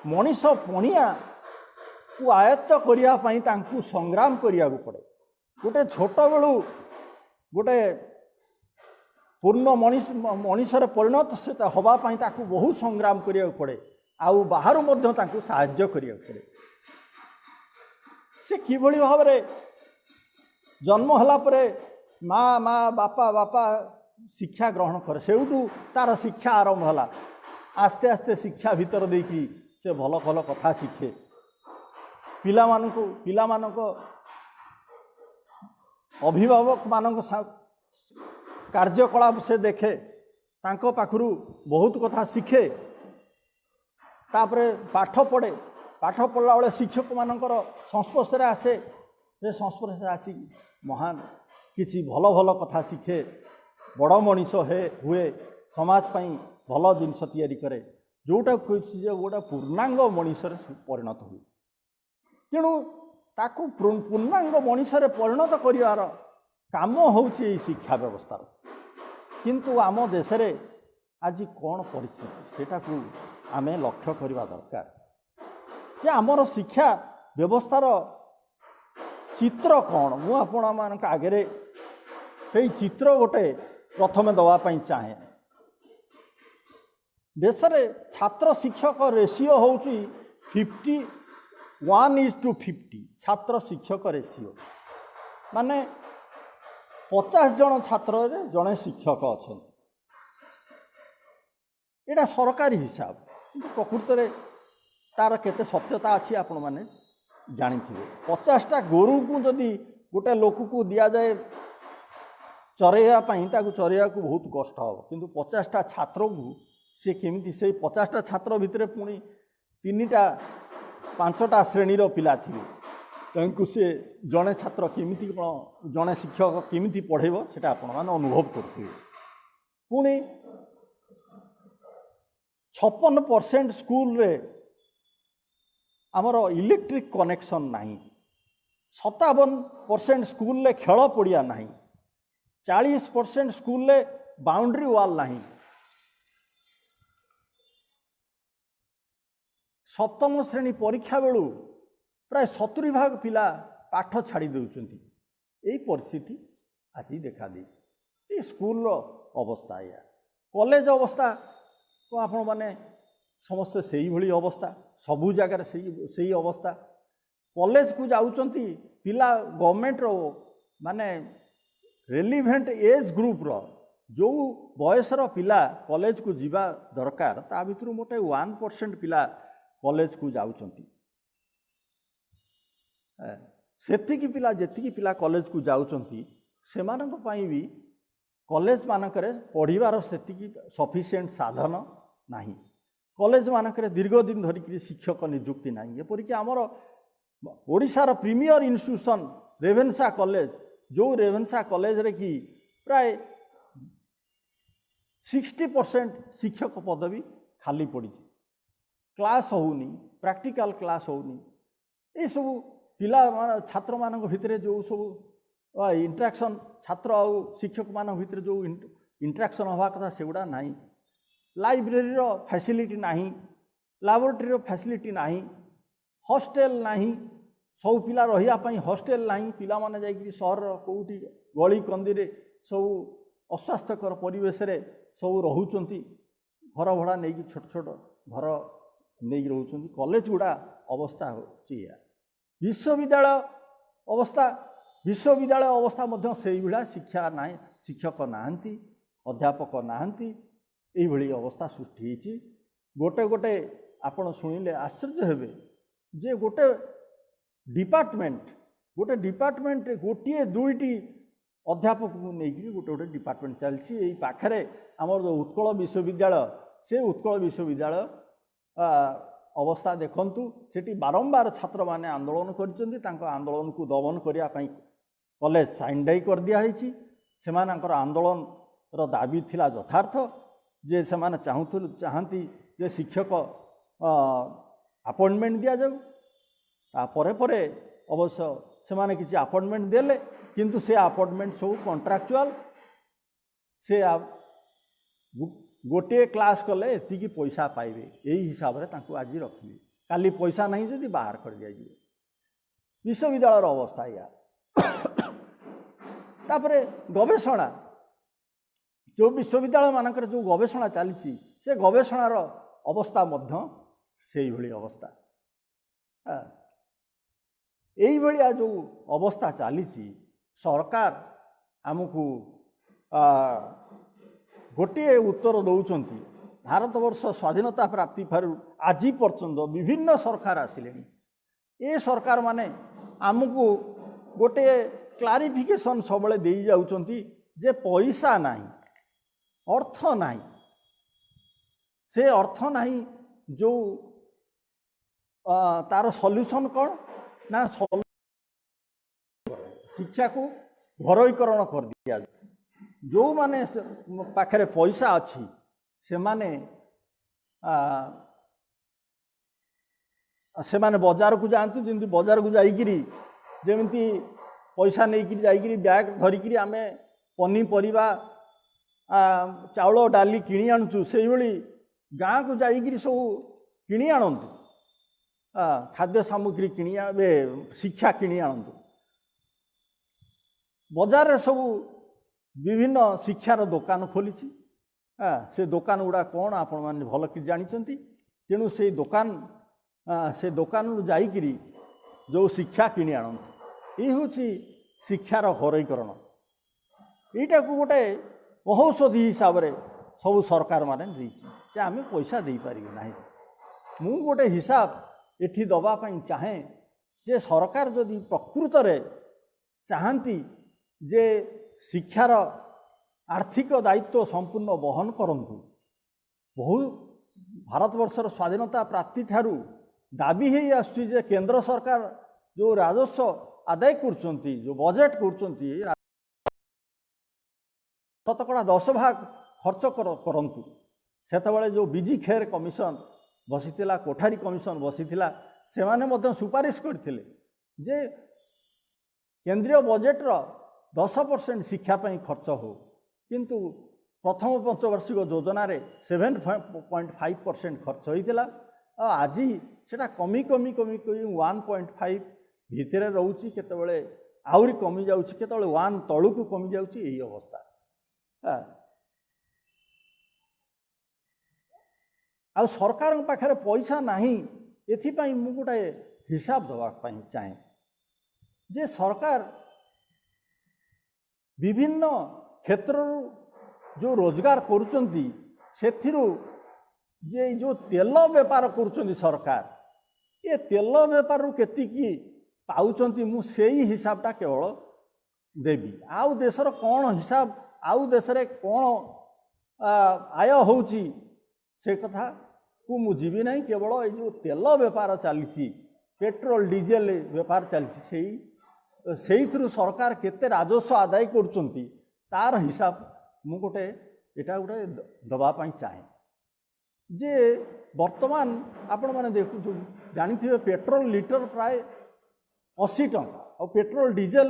मनीष पणिया को आयत्त करने संग्राम करिया पड़े गोटे छोट बेलू गोटे पूर्ण मनीष मनीषर परिणत से हवापाई बहुत संग्राम करिया पड़े आउ बाहर मध्य साहाय्य करिया पड़े से किभली भाव रे जन्म होला परे माँ माँ बापा बापा शिक्षा ग्रहण करे सेउटू तार शिक्षा आरंभ होला आस्ते आस्ते शिक्षा भीतर देकी से भल भल कथा शिखे पिलामानक अभिभावक मानक कार्यकलाप से देखे तांको पाखरु बहुत कथा शिखे तापरे पाठ पढ़े पाठ पढ़ला बेले शिक्षक मानकर संस्पर्श आसे से संस्पर्श आसी महान किसी भल भल कथा शिखे बड़ मनीष हुए समाज पाई भल जिनस तैयारी करे जोटा गोटा पूर्णांग मनीष परिणत हुए तेणु ताकू पूर्णांग मनीष परिणत कर काम हूँ शिक्षा व्यवस्था किंतु आम देश रे आज कौन परिस्थिति सेटा को आमे लक्ष्य करवा दरकार जे आमर शिक्षा व्यवस्थार चित्र कौन मु आपण मान आगे से चित्र गोटे प्रथम दवापाई चाहे देश में छात्र शिक्षक रेशियो हूँ 51:50 छात्र शिक्षक रेशियो माने 50 जन छात्र जड़े शिक्षक अच्छा यहाँ सरकारी हिसाब प्रकृत में तार केते सत्यता अच्छी आपण मैंने जानी 50टा गोरु को जदि गोटे लोक को दि जाए चरैवाई चरैया को बहुत कष्ट हम किंतु 50टा छात्र को सी केमी से 50टा छात्र भितर पुणी 3टा 5टा श्रेणीर पिला थे सी जड़े छात्र केमी कौन जड़े शिक्षक केमी पढ़ेब से आपण मैंने अनुभव करेंगे पुणी 56% स्कूल रे आमर इलेक्ट्रिक कनेक्शन नहीं 57% स्कूल रे खेल पड़िया नहीं 40% स्कूल रे बाउंड्री वाल नहीं सप्तम श्रेणी परीक्षा बेलू प्राय 70% पिला पाठ छाड़ी देउछंती यही परिस्थिति आज देखा दी ये स्कूल अवस्था या कॉलेज अवस्था तो आपण माने समस्त से ही अवस्था सबू जगार से अवस्था कॉलेज को जाउचंती पिला गवर्नमेंट रो माने रेलिवेंट एज ग्रुप रो जो बयसर पिला कॉलेज को जीवा दरकार ता भितर मोटे 1% पिला कॉलेज को जाउचंती सेतिकी पिला जेतिकी पिला कॉलेज को जाउचंती सेमानक पई भी कॉलेज मानकरे पढ़िबार सेतिकी सफिशिएंट साधन नाही कॉलेज मानकरे दीर्घ दिन धरिक शिक्षक नियुक्ति नाही एपरिक आमर ओडिशार प्रीमियर इंस्टीट्यूशन रेवेन्सा कॉलेज जो रेवेन्सा कॉलेज रे कि प्राय 60% शिक्षक पदवी खाली पड़ी क्लास होनी प्रैक्टिकल क्लास होनी ये सब पिला छात्र मान भितर जो सब इंटरेक्शन छात्र आ शिक्षक मान भितर जो इंटरेक्शन हवा कथा सेगुड़ा नहीं लाइब्रेरी रो फैसिलिटी नहीं लैबोरेटरी रो फैसिलिटी नहीं हॉस्टेल नहीं सब पिला रही हॉस्टेल नहीं पिला माने जाइकि सहर कोठी गली कंदी रे सब अस्वास्थ्यकर परिवेश रे सब रहुचंती घर भड़ा नहीं छोट छोट घर नहीं रोचंती कॉलेज गुड़ा अवस्था होची विश्वविद्यालय अवस्था मध्य से भाया शिक्षा ना शिक्षक नहांती अध्यापक नहांती यही भली अवस्था सृष्टि होती गोटे गोटे आपण शुणिले आश्चर्य हेबे जे गोटे डिपार्टमेंट गोटे दुईटी अध्यापक को लेकिन गोटे गोटे डिपार्टमेंट चलती पाखे आमर जो उत्कल विश्वविद्यालय से उत्कल विश्वविद्यालय अवस्था देखंतु सेठी बारंबार छात्र माने आंदोलन कर आंदोलन को दमन करने कॉलेज साइन डाई कर दिखाई से आंदोलन रो दाबी थिला यथार्थ जे से चाहती जे शिक्षक अपॉइंटमेंट दि जाऊ परे अवश्य से किसी अपॉइंटमेंट देले किंतु से अपॉइंटमेंट सब कॉन्ट्रैक्चुअल से गोटे क्लास कले एतिकी पैसा पाइबे यही हिसाब से आज रखिए काली पैसा नहीं जदि बाहर कर दिया विश्वविद्यालय अवस्था या तापरे गवेषणा जो विश्वविद्यालय मानक जो गवेषणा चली से गवेषणार अवस्था मध्य से भली अवस्था यही भाया जो अवस्था चली सरकार आमको गोटे उत्तर दौरान भारत वर्ष स्वाधीनता प्राप्ति ठारू आज पर्यंत विभिन्न सरकार आसिले ये सरकार माने आमको गोटे क्लारिफिकेशन सब दे जाउचंती जे पैसा नहीं अर्थ नहीं से अर्थ नहीं जो तार सॉल्यूशन कौन ना शिक्षा को घरोईकरण कर दिया जो माने पाखे पैसा अच्छी से माने बाजार को जातु जमी बाजार को जाइकिरी जमी पैसा नहीं जाइकिरी बैग धरिकी आमे पनीपरिया चाउल डाली किणी आणुचु से भली गाँ को जाइकिरी सब किणी आणतु खाद्य सामग्री किणी शिक्षा किणी आणतु बजार रे सब विभिन्न शिक्षार दुकान खोली से दुकान गुड़ा कौन आपण मैंने भल कि जानते तेणु से दुकान जाइकिरी जो शिक्षा किणी आणतु ये हूँ शिक्षार हरईकरण यहीटा को गोटे औषधि हिसाब से सब सरकार माने आम पैसा दे पारे ना मु गोटे हिसाब एठी दवापाई चाहे जे सरकार जदि प्रकृत रे चाहती जे शिक्षार आर्थिक दायित्व संपूर्ण बहन करंतु बहु भारतवर्षर स्वाधीनता प्राप्ति ठारू दाबी है आसुची जे केंद्र सरकार जो राजस्व आदाय करचंती जो बजेट करचंती शतकड़ा 10 भाग खर्च करंतु सेतबेले जो बीजी खेर कमिशन बसीथिला कोठारी कमिशन बसीथिला से माने मध्य सुपारिश करथिले जे केंद्रीय बजेट रो 10% शिक्षा पई खर्च हो किंतु प्रथम पंचवार्षिक योजना रे 7.5% खर्च होइतिला आज सेटा कमी कमी कमी 1.5 भितरे रहउची केतबेले आउरी कमी जाउची केतबेले 1 तळु को कमी जाउची एही अवस्था आ सरकार पाखे पैसा नाही एथिपाई मु गोटे हिसाब दवाक चाहे जे सरकार विभिन्न क्षेत्र जो रोजगार करुचंती सेथिरु जे जो तेल बेपार करुचंती सरकार ये तेल बेपार रु केतिकी पाउचंती मु सेही हिसाबटा केवल देबी आउ देशर कौन हिसाब आउ देश रे कौन आय होउची से कथा को मु जीवी नहीं केवल ये जो तेल बेपार चली पेट्रोल डीजेल बेपार चली से सरकार केते राजस्व आदाय करुचंती तार हिसाब मु गोटे एटा गोटे दबापाई चाहे जे वर्तमान आपण माने देखु जानिथिबे पेट्रोल लिटर प्राय 80 टंका और पेट्रोल डीजेल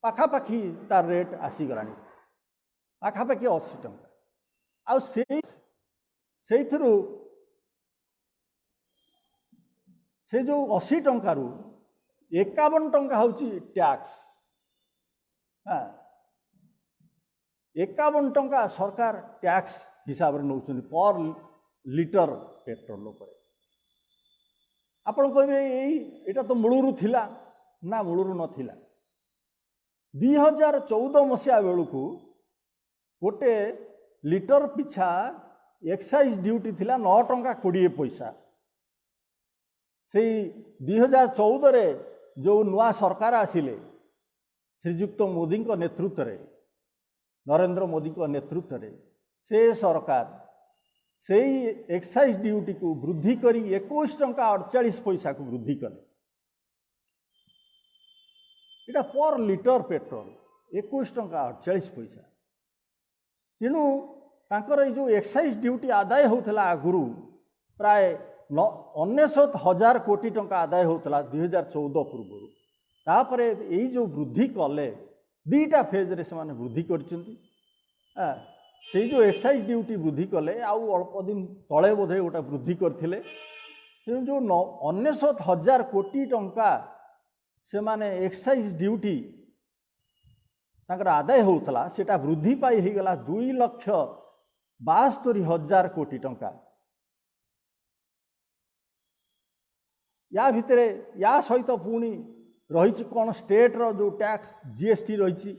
पाखापाखि तार रेट आसीगलानी पाखापाखि 80 टंका आ से जो 80 टंकार 51 टंका होची टैक्स 51 टंका सरकार टैक्स हिसाब से नौचुनी पर लिटर पेट्रोल पर आपण कहबे एटा तो मूलरू थिला ना मूलरू नथिला 2014 मसीहा बेलू गोटे लिटर पिछा एक्साइज ड्यूटी थिला 9 टंका 20 पैसा से 2014 रे जो नुआ सरकार आसिले श्रीजुक्त मोदी नेतृत्व रे नरेंद्र मोदी नेतृत्व रे से सरकार से एक्साइज ड्यूटी को वृद्धि करी 21 टंका 48 पैसा को वृद्धि कले इटा पर लिटर पेट्रोल 21 टंका 48 पैसा तेणु तांकर जो एक्साइज ड्यूटी आदाय होता आगुरी प्राय 99,000 कोटी टंका आदाय होता 2014 पूर्व तापर यही जो वृद्धि कले दीटा फेज रे से वृद्धि करछंती से जो एक्साइज ड्यूटी वृद्धि कले आउ अल्प दिन तले बोधे गोटे वृद्धि करथिले जो 99,000 कोटी टंका से माने एक्साइज ड्यूटी तांकर आदाय होता सेटा वृद्धि पाई ही गला 2,72,000 कोटी टंका या भितरे या सहित पुणी रही कौन स्टेट रो जो टैक्स जीएसटी रही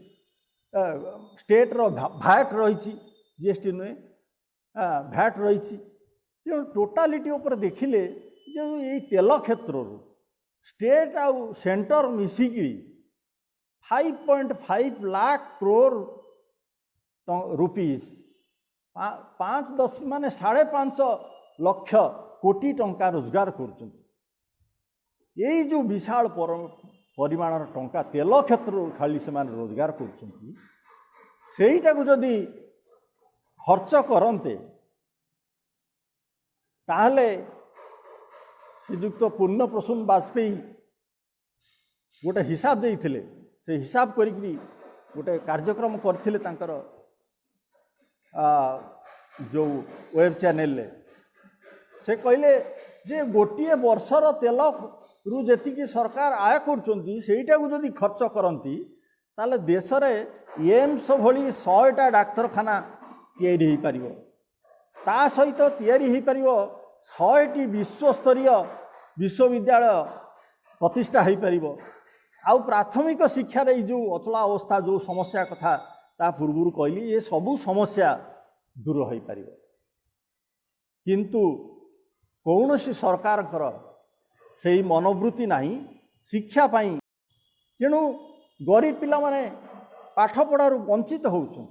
स्टेट रो भैट रही जीएसटी नुहे भैट रही तेणु टोटालिटी उपर देखिले जो ये तेल क्षेत्र स्टेट आउ सेंटर मिसिकी 5.5 लाख करोड़ रुपीस 5 माने 5.5 लाख कोटी टंका रोजगार कर यही जो विशाल परिमाण टंका तेल क्षेत्र खाली से रोजगार कर जदि खर्च करते ताहले श्रीजुक्त पूर्ण प्रसून वाजपेयी गोटे हिसाब देते से हिसाब करी गोटे कार्यक्रम करथिले तांकर जो वेब चैनल से कहले जे गोटे वर्षर तेल रु जी सरकार आय कर खर्च करती ताले देश में एम्स भली 100टा डाक्तरखाना तैयारी हो पारिबो ता सहित तैयारी हो पारिबो 100टी विश्वस्तरीय विश्वविद्यालय प्रतिष्ठा हो पारिबो आउ प्राथमिक शिक्षा रे जो अचला अवस्था जो समस्या कथा ता पूर्व कहली ये सबू समस्या दूर हो पारिबो किंतु कौनसी सरकार से मनोवृत्ति नहीं शिक्षा पाई तेणु गरीब पिला माने पाठ पढ़ार वंचित होउछन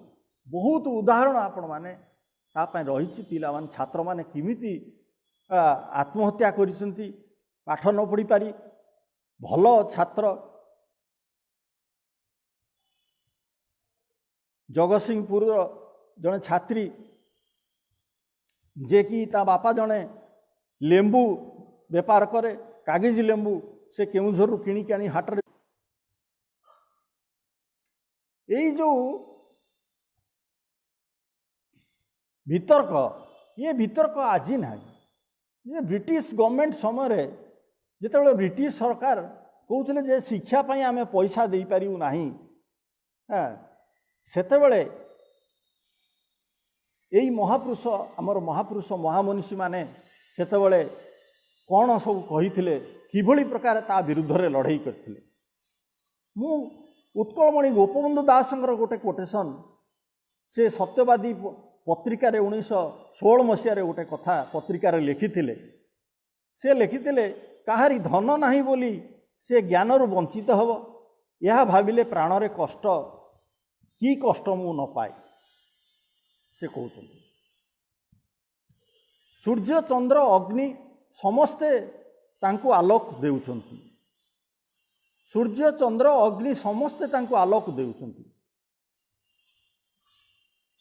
बहुत उदाहरण आपण माने तापाई रही पिला माने छात्र माने किमिति आत्महत्या करिसंती पाठ न पढ़ी पारी भल छात्र जगतसिंहपुर जड़े छात्री जे कि ता बापा जड़े लेंबू बेपार करे कागज लेंबू से केउझर किणिक आनी हाटर यही जो वितर्क ये वितर्क आज ना ये ब्रिटिश गवर्नमेंट समय जिते ब्रिटिश सरकार कहते जे शिक्षा पाई आमे पैसा दे पारिबु नाही सेतेबेले यही महापुरुष आमर महापुरुष महामनीषी माने सेतेबेले कौन सब कही किभली प्रकार ता विरुद्ध रे लड़ाई करते मु उत्कलमणि गोपबंधु दासंकर गोटे कोटेशन से सत्यवादी पत्रिका 1916 मसीह गोटे कथा पत्रिका लिखि से लिखि कहारी धन नहीं बोली से ज्ञान रु वंचित हब यह भाविले प्राण रे कष्ट कि कष्ट मु न पाए से कहते सूर्य चंद्र अग्नि समस्ते तांको आलोक देउछंती सूर्य चंद्र अग्नि समस्ते तांको आलोक देउछंती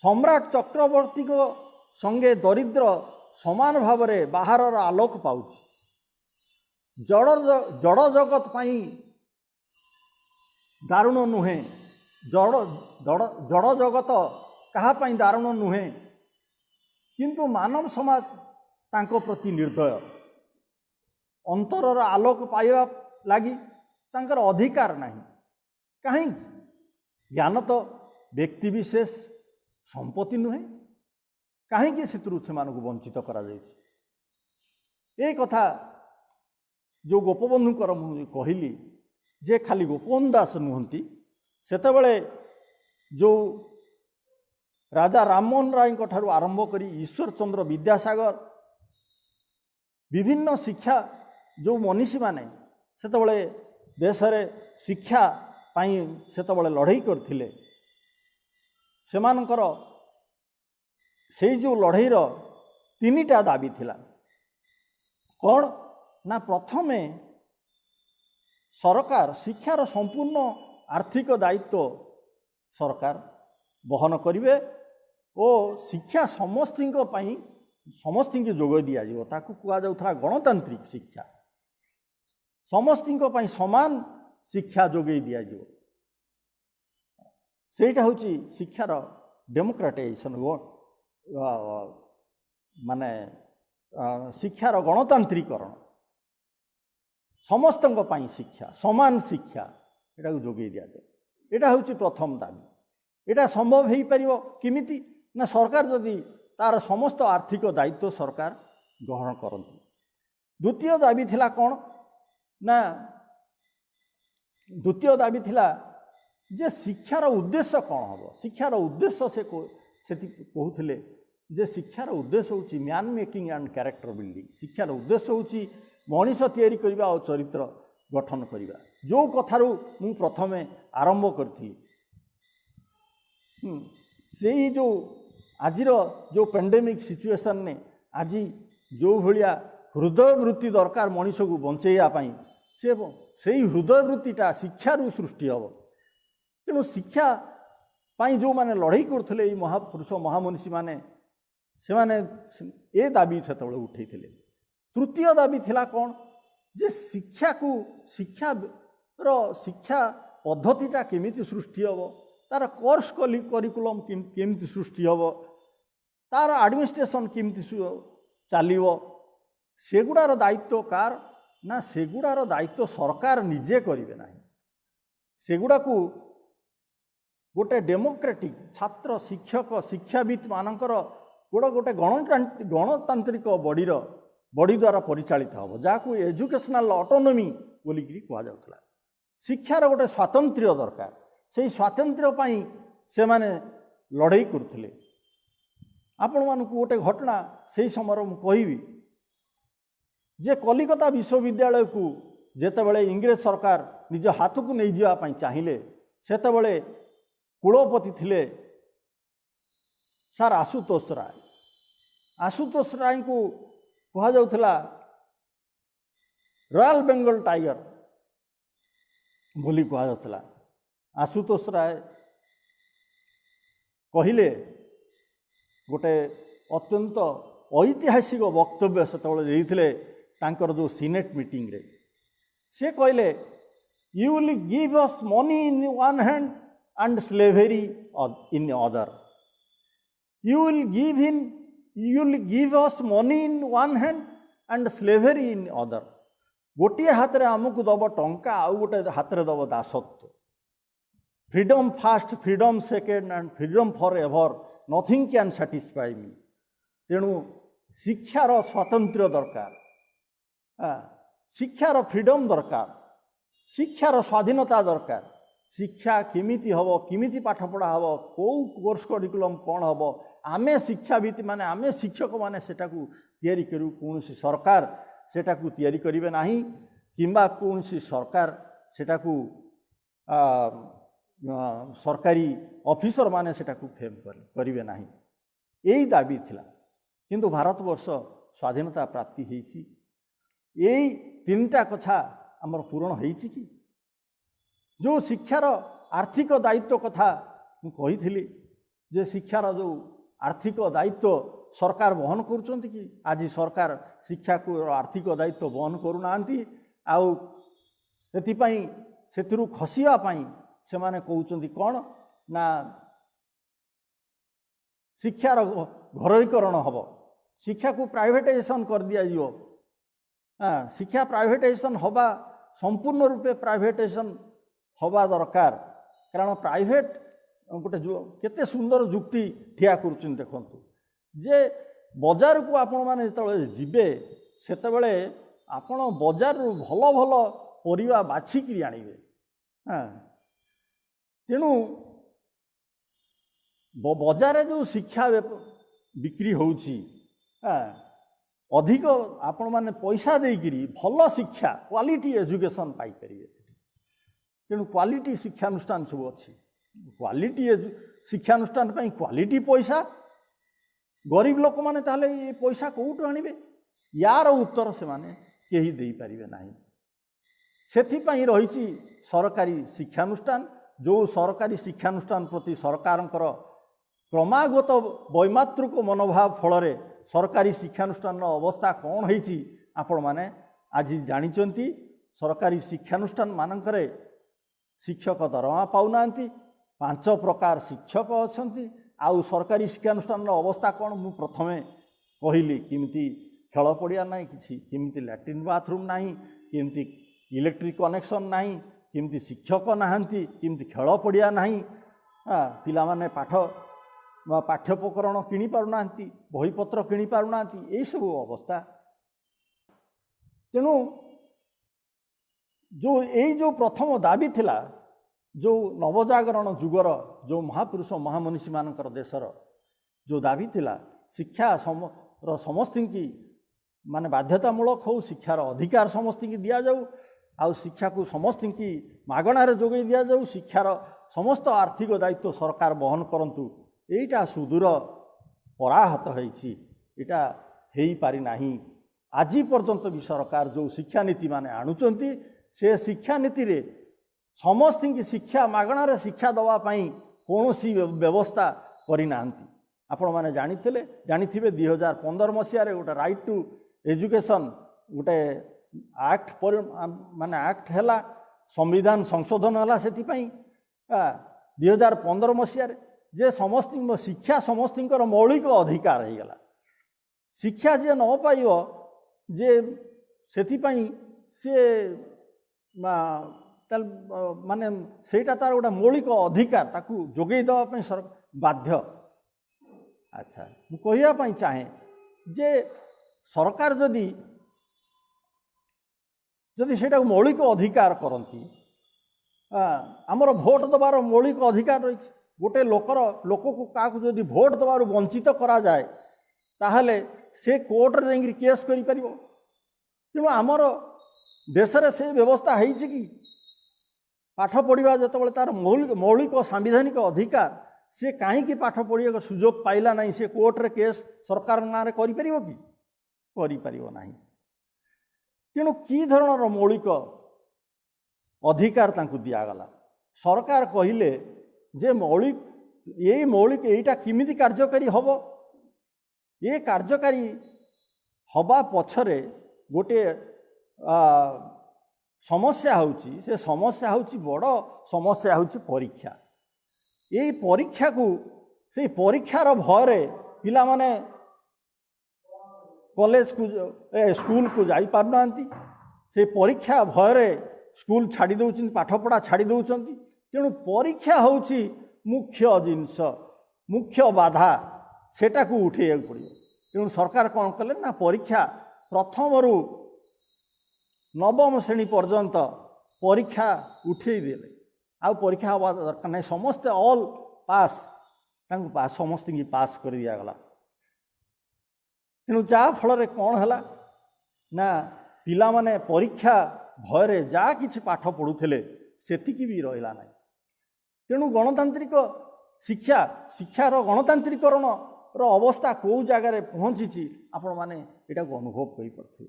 सम्राट चक्रवर्ती को संगे दरिद्र समान भाव में बाहर आलोक पाउछि जड़ जगत पाई दारुण नुहे जड़ जगत कहा पाई दारुण नुहे किंतु मानव समाज तांको प्रति निर्दय अंतरर आलोक पाइबा लगी तांकर अधिकार नहीं कहीं ज्ञान तो व्यक्ति विशेष संपत्ति नुहे कहीं से वंचित करा ये कथा जो गोपबंधुकर कहली जे खाली गोपबंधु दास नुहंती सेतेबेले जो राजा राममोहन राय ठारू आरंभ करी ईश्वर चंद्र विद्यासागर विभिन्न शिक्षा जो मनीषी माने सेतेबेले देश रे शिक्षा पाई सेतेबेले लड़ाई करथिले सेमानकर से जो लड़ाईर 3टा दाबी थिला कौन ना प्रथमे सरकार शिक्षार संपूर्ण आर्थिक दायित्व सरकार बहन करिवे और शिक्षा समस्ती जोग दि जाता कहुला गणतांत्रिक शिक्षा समस्ती समान शिक्षा जोगे दि सेटा हूँ शिक्षार डेमोक्रेटाइजेशन माने शिक्षार गणतांत्रिकरण समस्त शिक्षा समान शिक्षा यहाँ जोगे दि जाए यहाँ हूँ प्रथम दाबी यहाँ संभव हो पार किमिति ना सरकार जदि तार समस्त आर्थिक दायित्व सरकार ग्रहण करती द्वितीय दाबी थिला कौन ना द्वितीय दाबी थिला जे शिक्षार उद्देश्य कौन हम शिक्षार उद्देश्य से कहते जे शिक्षार उद्देश्य हूँ man making and character building शिक्षार उद्देश्य हूँ मनीष तैयारी करबा और चरित्र गठन करबा जो कथारू मु प्रथमे आरंभ करथी से जो आजिर जो पेंडेमिक सिचुएशन ने आज जो भाया हृदय वृत्ति दरकार मनीष को बंचेयापाई से हृदय वृत्तिटा शिक्षारू सृष्टि हम तेणु शिक्षा पाई जो माने लड़ाई करते महापुरुष महामनीषी माने से माने ए दाबी से उठे तृतीय दाबी थिला कौन जे शिक्षा को शिक्षा पद्धतिटा केमिति सृष्टि हम तार कोर्स करिकुलम केमिति सृष्टि हम तार एडमिनिस्ट्रेशन केमती चलो सेगुड़ार दायित्व कार ना सेगुड़ार दायित्व सरकार निजे करेंगे ना सेगुड़ा को गोटे डेमोक्रेटिक छात्र शिक्षक शिक्षाविद मानकर गोटे गणतांत्रिक बॉडी द्वारा परिचालित हम जहाँ एजुकेशनल ऑटोनॉमी बोलिकी कहुला शिक्षार गोटे स्वातंत्र्य दरकार से स्वातंत्र्य से माने लड़ाई करुले आपण मानक गोटे घटना से समय मुझे कहबी जे कलिकता विश्वविद्यालय को जेतेबेले इंग्रेज सरकार निज हाथ को नहीं जावाई चाहिए सेतेबेले कुलपति थिले सार आशुतोष राय को कह जाउथला रॉयल बेंगल टाइगर बोली कह जाउथला आशुतोष राय कहले गोटे अत्यंत ऐतिहासिक वक्तव्य से तांकर जो सीनेट मीटिंग रे से कहले you will give us money in one hand and slavery in other you will give us money in one hand and slavery in other गोटे हाथ में आमको दब टंका आउ गोटे हाथ में दब दासत्व freedom first freedom second and freedom forever nothing can satisfy me तेणु शिक्षार स्वातंत्र्य दरकार शिक्षार फ्रीडम दरकार शिक्षार स्वाधीनता दरकार शिक्षा केमिति हबो केमिति पाठ पढ़ा हबो को कोर्स करिकुलम कौन हबो आमे शिक्षाविद माने आमे शिक्षक माने सेटा को तैयारी करू कौन सरकार सेटा को तैयारी करिवे नाही किंबा कौन सरकार सेटा को सरकारी ऑफिसर माने सेटा को फेम करिवे नाही यही दाबी थिला किंतु भारतवर्ष स्वाधीनता प्राप्ति हेछि यही तीनटा कथा आमर पूरण होइछि कि जो शिक्षार आर्थिक दायित्व कथा मु कही जे शिक्षार जो आर्थिक दायित्व सरकार वहन करुँच कि आज सरकार शिक्षा को आर्थिक दायित्व वहन करूना से खसियापाई से माने कहउचंती कौन ना शिक्षार घरोईकरण हम शिक्षा को प्राइवेटाइजेशन कर दिया शिक्षा प्राइवेटाइजेशन हवा संपूर्ण रूपे प्राइवेटाइजेशन हवा दरकार कारण प्राइवेट गोटे केते सुंदर जुक्ति ठिया करुछन देखंतु जे बजार को आपण माने जतबे जिबे सेतबेले आपण बजार रु भलो भलो परिबा बाछिकी आनिबे तेणु बजार जो शिक्षा बिक्री होउची अधिक आपण माने पैसा देकिरी भल शिक्षा क्वालिटी एजुकेशन पाई परिबे तेणु क्वालिटी शिक्षानुष्ठान सब अच्छी क्वालिटी शिक्षानुष्ठान पाई क्वालिटी पैसा गरीब लोक माने ताले ये पैसा कोउटु आनिबे यार उत्तर से माने केही देई परिबे नाही सेथिपाई रहिछि सरकारी शिक्षानुष्ठान जो सरकारी शिक्षानुष्ठान प्रति सरकारंकर क्रमागत वैमात्रिक मनोभाव फल सरकारी शिक्षानुष्ठान अवस्था कौन होइछि आपण माने आज जानिचंती सरकारी शिक्षानुष्ठान मानकरे शिक्षक दरमा पाउनांती 5 प्रकार शिक्षक अछंती आउ सरकारी शिक्षानुष्ठान अवस्था कौन मु प्रथमे कहली किमिति खेल पड़िया नाही किछि किमिति लैट्रिन बाथरूम नाही किमिति इलेक्ट्रिक कनेक्शन नाही किमिति शिक्षक नाहंती किमिति खेल पड़िया नाही पिला माने पाठ्योपकरण किणी पारुना बहीपत्र किणी पारुना यही सब अवस्था तेणु जो प्रथम दाबी थिला जो नवजागरण जुगर जो महापुरुष महामनीषी मानकर देशर जो दाबी थिला शिक्षा समस्त की माने बाध्यतामूलक हो शिक्षार अधिकार समस्त की दिया जाऊ आ शिक्षा को समस्त की मागणार जोगई दिया जाऊ शिक्षार समस्त आर्थिक दायित्व सरकार बहन करंतु एटा सुदूर पराहत होइटा हेई पारि नाही आज पर्यंत भी सरकार जो शिक्षा नीति माने आणुचंती से शिक्षा नीति रे समस्त की शिक्षा मागणार शिक्षा दवा पाई कौनसी व्यवस्था करिना आपण माने जानिथिबे 2015 मसीह गोटे राइट टू एजुकेशन गोटे एक्ट माने एक्ट हैला संविधान संशोधन हैला सेति पई 2015 मसीह जे समस्त शिक्षा समस्तर मौलिक अधिकार हो गला। शिक्षा जे न पाइब जे सेथिपाई सी माने सेटा तार गोटे मौलिक अधिकार ताकू जोगई देवाई बाध्य। अच्छा मु कहवाई चाहे जे सरकार जदि जदि सेटा मौलिक अधिकार करती आमर भोट दबार मौलिक अधिकार रही गोटे लोक को क्या जदि भोट दबार वंचित करा जाए ताहले से कोर्ट रे जाइंकि केस करि परिबो। तेणु आमर देश रे से व्यवस्था है कि पाठ पढ़ा जो तार मौलिक सांविधानिक अधिकार से कहीं पाठ पढ़ा सुजोग पाइला नहीं से कोर्ट रे केस सरकार नाँ करि परिबो कि करि परिबो नहीं। तेणु कि धरणर मौलिक अधिकार तांकु दियागला। सरकार कहिले जे मौलिक यहीटा किमिति कार्यकारी हम ये कार्यकारी हवा पछरे गोटे समस्या होची से समस्या होची बड़ समस्या होची परीक्षा। यही परीक्षा को से परीक्षार भयरे पिला माने कॉलेज को स्कूल को जाई पारना से परीक्षा भयरे स्कूल छाड़ी दौरान पाठपढ़ा छाड़ी दौरान। तेणु परीक्षा होची मुख्य जिनस मुख्य बाधा सेटा को उठे पड़ो। तेणु सरकार कौन कले ना परीक्षा प्रथम रु नवम श्रेणी पर्यंत परीक्षा उठे देले आ परीक्षा हवा दरकार नहीं समस्ते ऑल पास पास समस्त की पास कर दिया गला। तेणु जा फल कौन है ना पिला माने परीक्षा भयरे जा किछि पाठ पढ़ुले सेतिकी भी रहिला नहीं। तेणु गणतांत्रिक शिक्षा शिक्षार गणतांत्रिकरण अवस्था कौ जगार पहुँची आपण मैंने यहाँ को अनुभव कर पारे।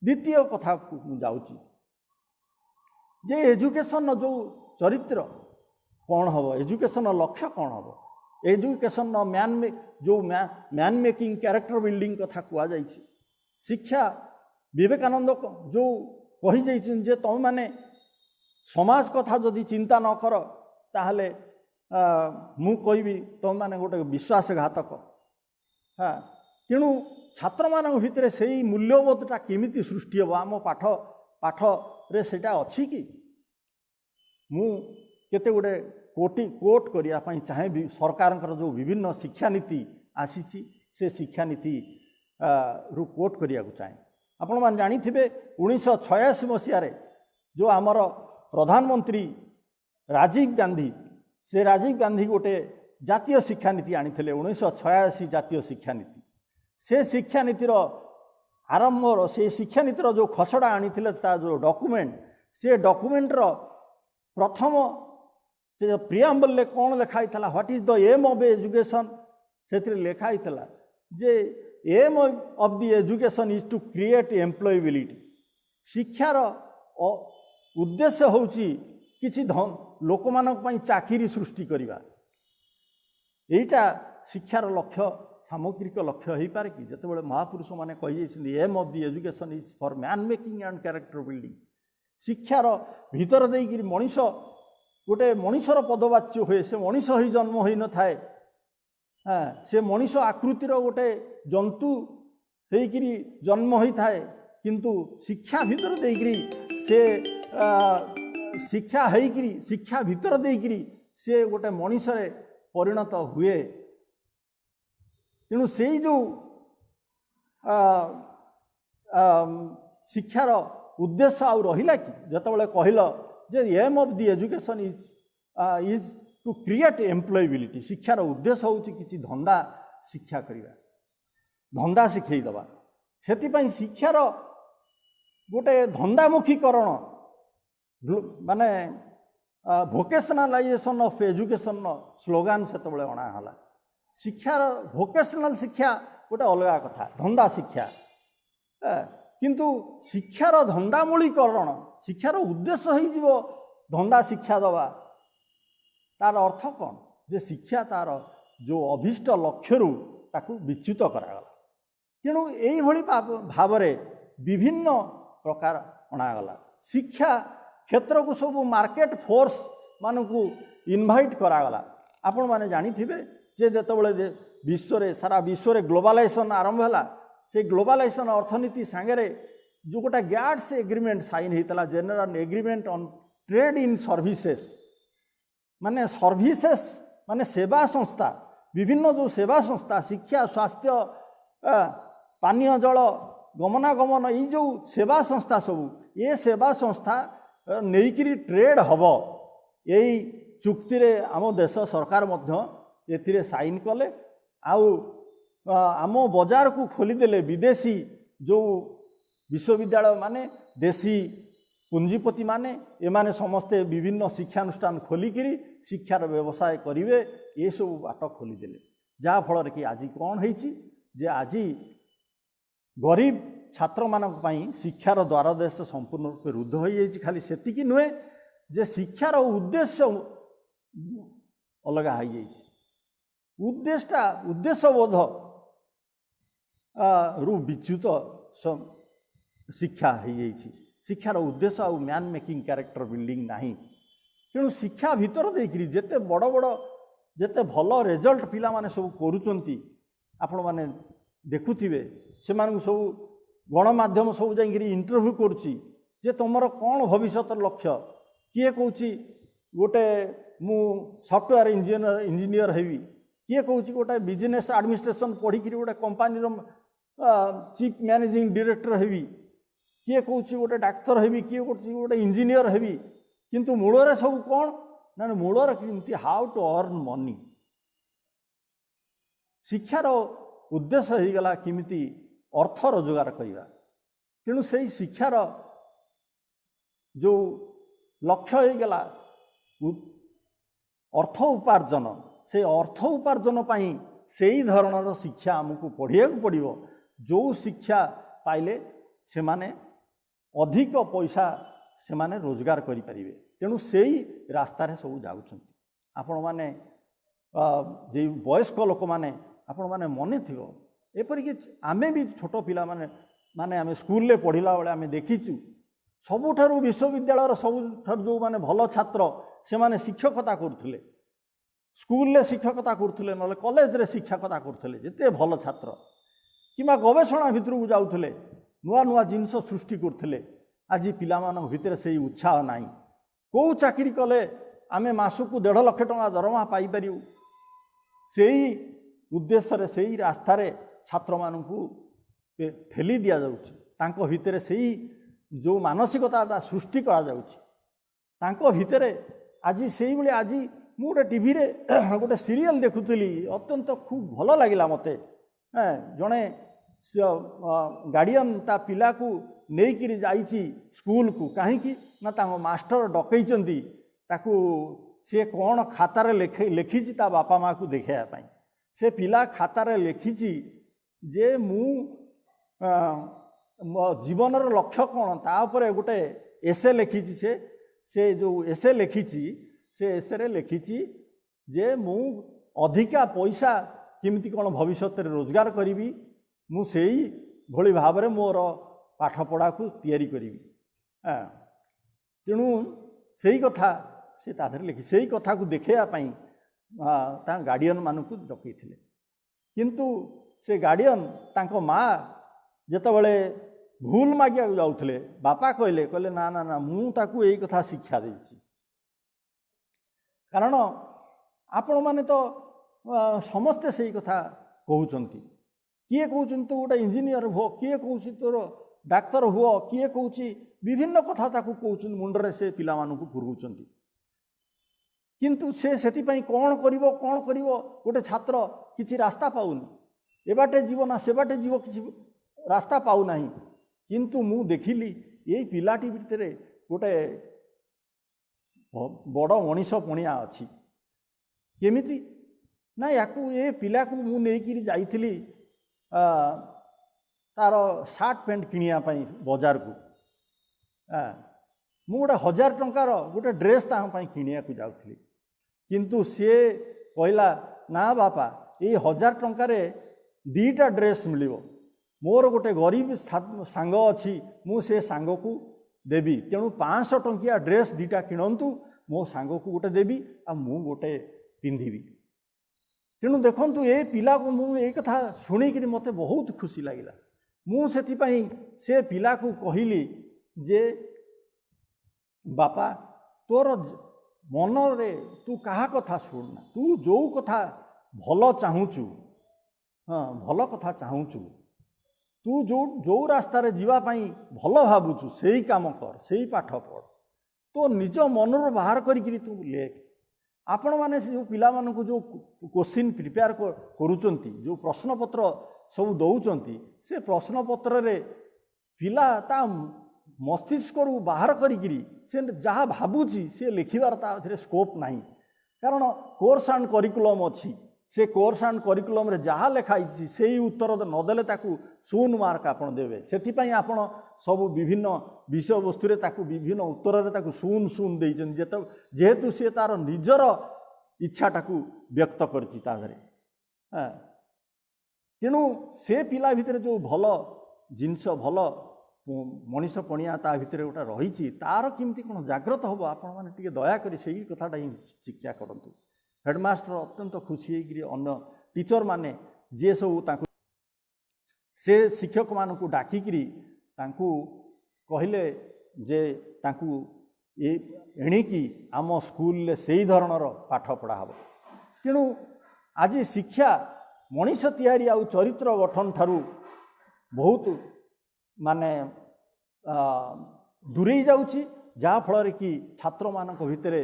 द्वितीय कथा को जाऊँगी जे एजुकेशन जो चरित्र कौन हम एजुकेशन लक्ष्य कौन हम education man making character building कथा कहुई। शिक्षा विवेकानंद जो कही जे तुम मैंने समाज कथा जदि चिंता न कर ताहले मु कहबी तुम मैंने गोटे विश्वासघातक। हाँ तेणु छात्र मान भितर से मूल्यबोधटा केमिति सृष्टि हम आम पाठ पाठ रे सेटा अच्छी कि मु केते गुडे कोट करने चाहे भी सरकार जो विभिन्न शिक्षा नीति आसी से शिक्षा नीति रु कोट करने को चाहे। आपण मैंने जानी 1986 मसीह जो आमर प्रधानमंत्री राजीव गांधी से राजीव गांधी गोटे जातीय शिक्षा नीति आनी 1986 जातीय शिक्षा नीति से शिक्षा नीतिर आरंभ से शिक्षा नीतिर जो खसड़ा आनी जो डॉक्यूमेंट से डॉक्यूमेंटर प्रथम से प्रियाम्बल कौन लिखाई था what is the aim of education से लिखाई जे aim of the education is to create employability. शिक्षार उद्देश्य होची किछि लोक मानक चाकरी सृष्टि करिबा। एटा शिक्षार लक्ष्य सामग्रिक लक्ष्य हो पारे कि जितेबाला महापुरुष मैंने कही aim of the education is for man making and character building. शिक्षार भीतर देकी मनीष गोटे मनीषर पदवाच्य हुए से मनीष ही जन्म हो न थाए। हाँ से मनीष आकृतिर गोटे जंतु होकरी जन्म होता है किंतु शिक्षा भीतर देकरी से शिक्षा होकरी शिक्षा भीतर देकरी से गोटे मनीष रे परिणत हुए। तेणु से जो शिक्षार उद्देश्य आउ रहिला कि जतबले कहल जे aim of the education is to create employability. शिक्षार उद्देश्य होची किछि धंदा शिक्षा करिबा धंदा शिखई दबा। सेति शिक्षार गोटे धंदामुखीकरण माने भोकेशनालाइजेशन ऑफ एजुकेशन स्लोगान सेतबले अणाला। शिक्षार भोकेशनल शिक्षा गोटे अलग कथा धंदा शिक्षा किंतु शिक्षार धंदामूलीकरण शिक्षार उद्देश्य हो धंदा शिक्षा दबा तार अर्थ कौन जे शिक्षा तार जो अभीष्ट लक्ष्य ताकू विच्युत करागला। तेणु यही भाव विभिन्न प्रकार अणागला। शिक्षा क्षेत्र को सब मार्केट फोर्स मानू इनवाइट करागला आपण माने जानिथिबे जे जेतेबेले विश्व रे सारा विश्व रे ग्लोबलाइजेशन आरंभ होला से ग्लोबलाइजेशन अर्थनीति सांगरे जो गोटा ग्याट्स एग्रीमेंट साइन होता general agreement on trade in services माने सर्विसेस माने सेवा संस्था विभिन्न जो सेवा संस्था शिक्षा स्वास्थ्य पानीय जल गमनागमन ये जो सेवा संस्था सब ये सेवा संस्था नहींकि ट्रेड हम यही चुक्ति रे आम देश सरकार मध्य साइन कले आम बजार को खोलीदेले विदेशी जो विश्वविद्यालय माने देशी पुंजीपति माने एमाने समस्ते विभिन्न शिक्षानुष्ठान खोलिकी शिक्षार व्यवसाय करेंगे ये सब बाट खोलीदेले जहाँ फल कि आज कौन है आज गरीब छात्र मानक शिक्षार द्वारदेश संपूर्ण रूप रुद्ध हो जाए खाली सेतिकी नुहे जे शिक्षार उद्देश्य अलग हो उद्देश्यबोध रु विच्युत शिक्षा हो शिक्षार उद्देश्य आ मैन मेकिंग कैरेक्टर बिल्डिंग नाही तेणु शिक्षा भितर देकरी जेते बड़ बड़ जेते भल रिजल्ट पिला माने सब करूचंती आपण माने देखुथिबे से मानू सब गणमाध्यम सब जाइकरी इंटरव्यू करुच्ची जे तुमर कौन भविष्य लक्ष्य किए कौची गोटे मु सॉफ्टवेयर इंजीनियर हेबी किए कौची गोटे बिजनेस एडमिनिस्ट्रेशन पढ़ी गोटे company chief managing director heavy किए कौची गोटे डाक्तर हेबी किए गोटे इंजीनियर हेबी किंतु मूल सब कौन ना मूल किमती हाउ टू अर्न मनी शिक्षार उद्देश्य हो गला किमिति अर्थ रोजगार करवा तेणु से शिक्षार जो लक्ष्य हो गला अर्थ उपार्जन से अर्थ उपार्जन पाई से ही धरणर शिक्षा आमको पढ़िया पड़ो जो शिक्षा पाइले से माने अधिक पैसा से माने रोजगार करें तेणु से ही रास्तार सब जाऊँ आपण मैने जे वयस्क लोक मैंने आपण मैंने मन थी एपरिक आमे भी छोट पिला माने आमे स्कूल रे पढ़िला बेले आमे देखीचु सबुठारु विश्वविद्यालय सबुठारु जो माने भल छात्र से माने शिक्षकता करथुले स्कूल रे शिक्षकता करथुले नले कॉलेज रे शिक्षकता करथुले जेते भल छात्र किमा गवेषणा भितर को जाउथुले नुआ नुआ जिनस सृष्टि करथुले आज पिला मानक भितर से उत्साह नाही को चाकरी कले आमे मासकु 1.5 लाख टका दरमा पाई परिउ सेही उद्देश्य रे सेही रास्ता रे छात्र मानकु ठेली दिया जाउछि तांको भितर सेही जो मानसिकता सृष्टि करा जाउछि तांको भितर आज सेही बेले आज मु गोटे टीवी रे गोटे सीरियल देखुथली अत्यंत खूब भल लागिला मते जणे गार्डियन ता पिला को नेइकिरी जाइछि स्कूल को काहेकि ना तांको मास्टर डकैचंती ताकू से कौन खातार लिखी ता बापा माँ को देखा पाई से पिला खातार लिखी जे मु जीवनर लक्ष्य कौन तापर गोटे एसे लिखी से जो एसे लिखी से एसे रे लिखी जे मु अधिका पैसा किमिति कौन भविष्य रोजगार करी मु सेही भली भाव में मोर पाठ पढ़ा को तैयारी करी तेणु से कथा से ताधर लिखी से कथा को देखापी गार्डियन मानक डकई किंतु से गार्डियन तांको माँ जेतेबेले भूल मागिया जाउथले बापा कहले कहले ना ना ना मु ताकू एई कथा शिक्षा देछि कारण आपण माने तो समस्ते से कथा कहउचंती किए कहउचंती तो गोटे इंजीनियर हो किए कहउछि तोर डाक्तर हुओ किए कहउछि विभिन्न कथा ताकू कहउचंती मुंडरे से पिला मानकू पुरउचंती किंतु से सेति पई कौन करिवो गोटे छात्र किछि रास्ता पाउनी ए बाटे जीव ना से बाटे जीव किछि रास्ता पाउ नाही किंतु मु देखिली ये पिलाटी भितरे गोटे बड़ मनीष पणिया अच्छी केमिति ना याकू ये पिला को मु नेइकिरी जाइथिली तार सार्ट पैंट किनिया पई बाजार को मु गोटे 1000 टंकार गोटे ड्रेस ता पई किनिया को जाउथिली किंतु से कहला ना बापा ये 1000 टंकार 2टा ड्रेस मिलिबो मोर गोटे गरीब सांग अच्छी मु से सांग को देवी तेणु 500 टंकिया ड्रेस 2टा किणंतु मो सांग को गोटे देवी आ मु गोटे पिंधिबी तेणु देखु ए पिला को मुझे कथा शुणिकी मत बहुत खुशी लगे मुझे से पिला को कहली जे बापा तोर मन रे तू कहा कथा शुणना तू जो कथा भल चाहूचु हाँ भल कथा चाहूचु तू जो जो रास्तार जीवाई भल भावुचु से ही काम कर से ही पाठ पढ़ तो निज मनर बाहर करी तू लेख आपण मैंने जो पिला मानक जो क्वेश्चन प्रिपेयर करुचंती जो प्रश्न पत्र सब दौरान से प्रश्न पत्र रे पिला ता मस्तिष्क बाहर करी से जहाँ भावुची से लिखिबार ता स्कोप नहीं कारण कोर्स एंड करिकुलम अच्छी से कोर्स एंड करिकुलम रे जहाँ लिखाई से ही उत्तर नदेले ताकू शून्य मार्क आपन देवे से आपन सब विभिन्न विषय वस्तु रे ताकू विभिन्न उत्तर रे ताकू शून्य शून्य देइछन जेहेतु से तार निजर इच्छाटाकू व्यक्त करछि ता घरे तेणु से पिला भितर जो भल जिनस भल मनीष पणिया ता भितर गोटा रही तार केमती कौन जाग्रत हम आपण मैंने टी दयाकोरी से कथाटा ही शिक्षा करूँ हेडमास्टर अत्यंत खुशी होकर टीचर माने जे सब से शिक्षक मानक डाकिकी कहले जे एणिकी आम स्कूल से धरणर पाठ पढ़ा हम तेणु आज शिक्षा मनीष तैयारी आउ चरित्र गठन ठारू बहुत माने दूरे जाउची जहाँ फल कि छात्र मानक भितरे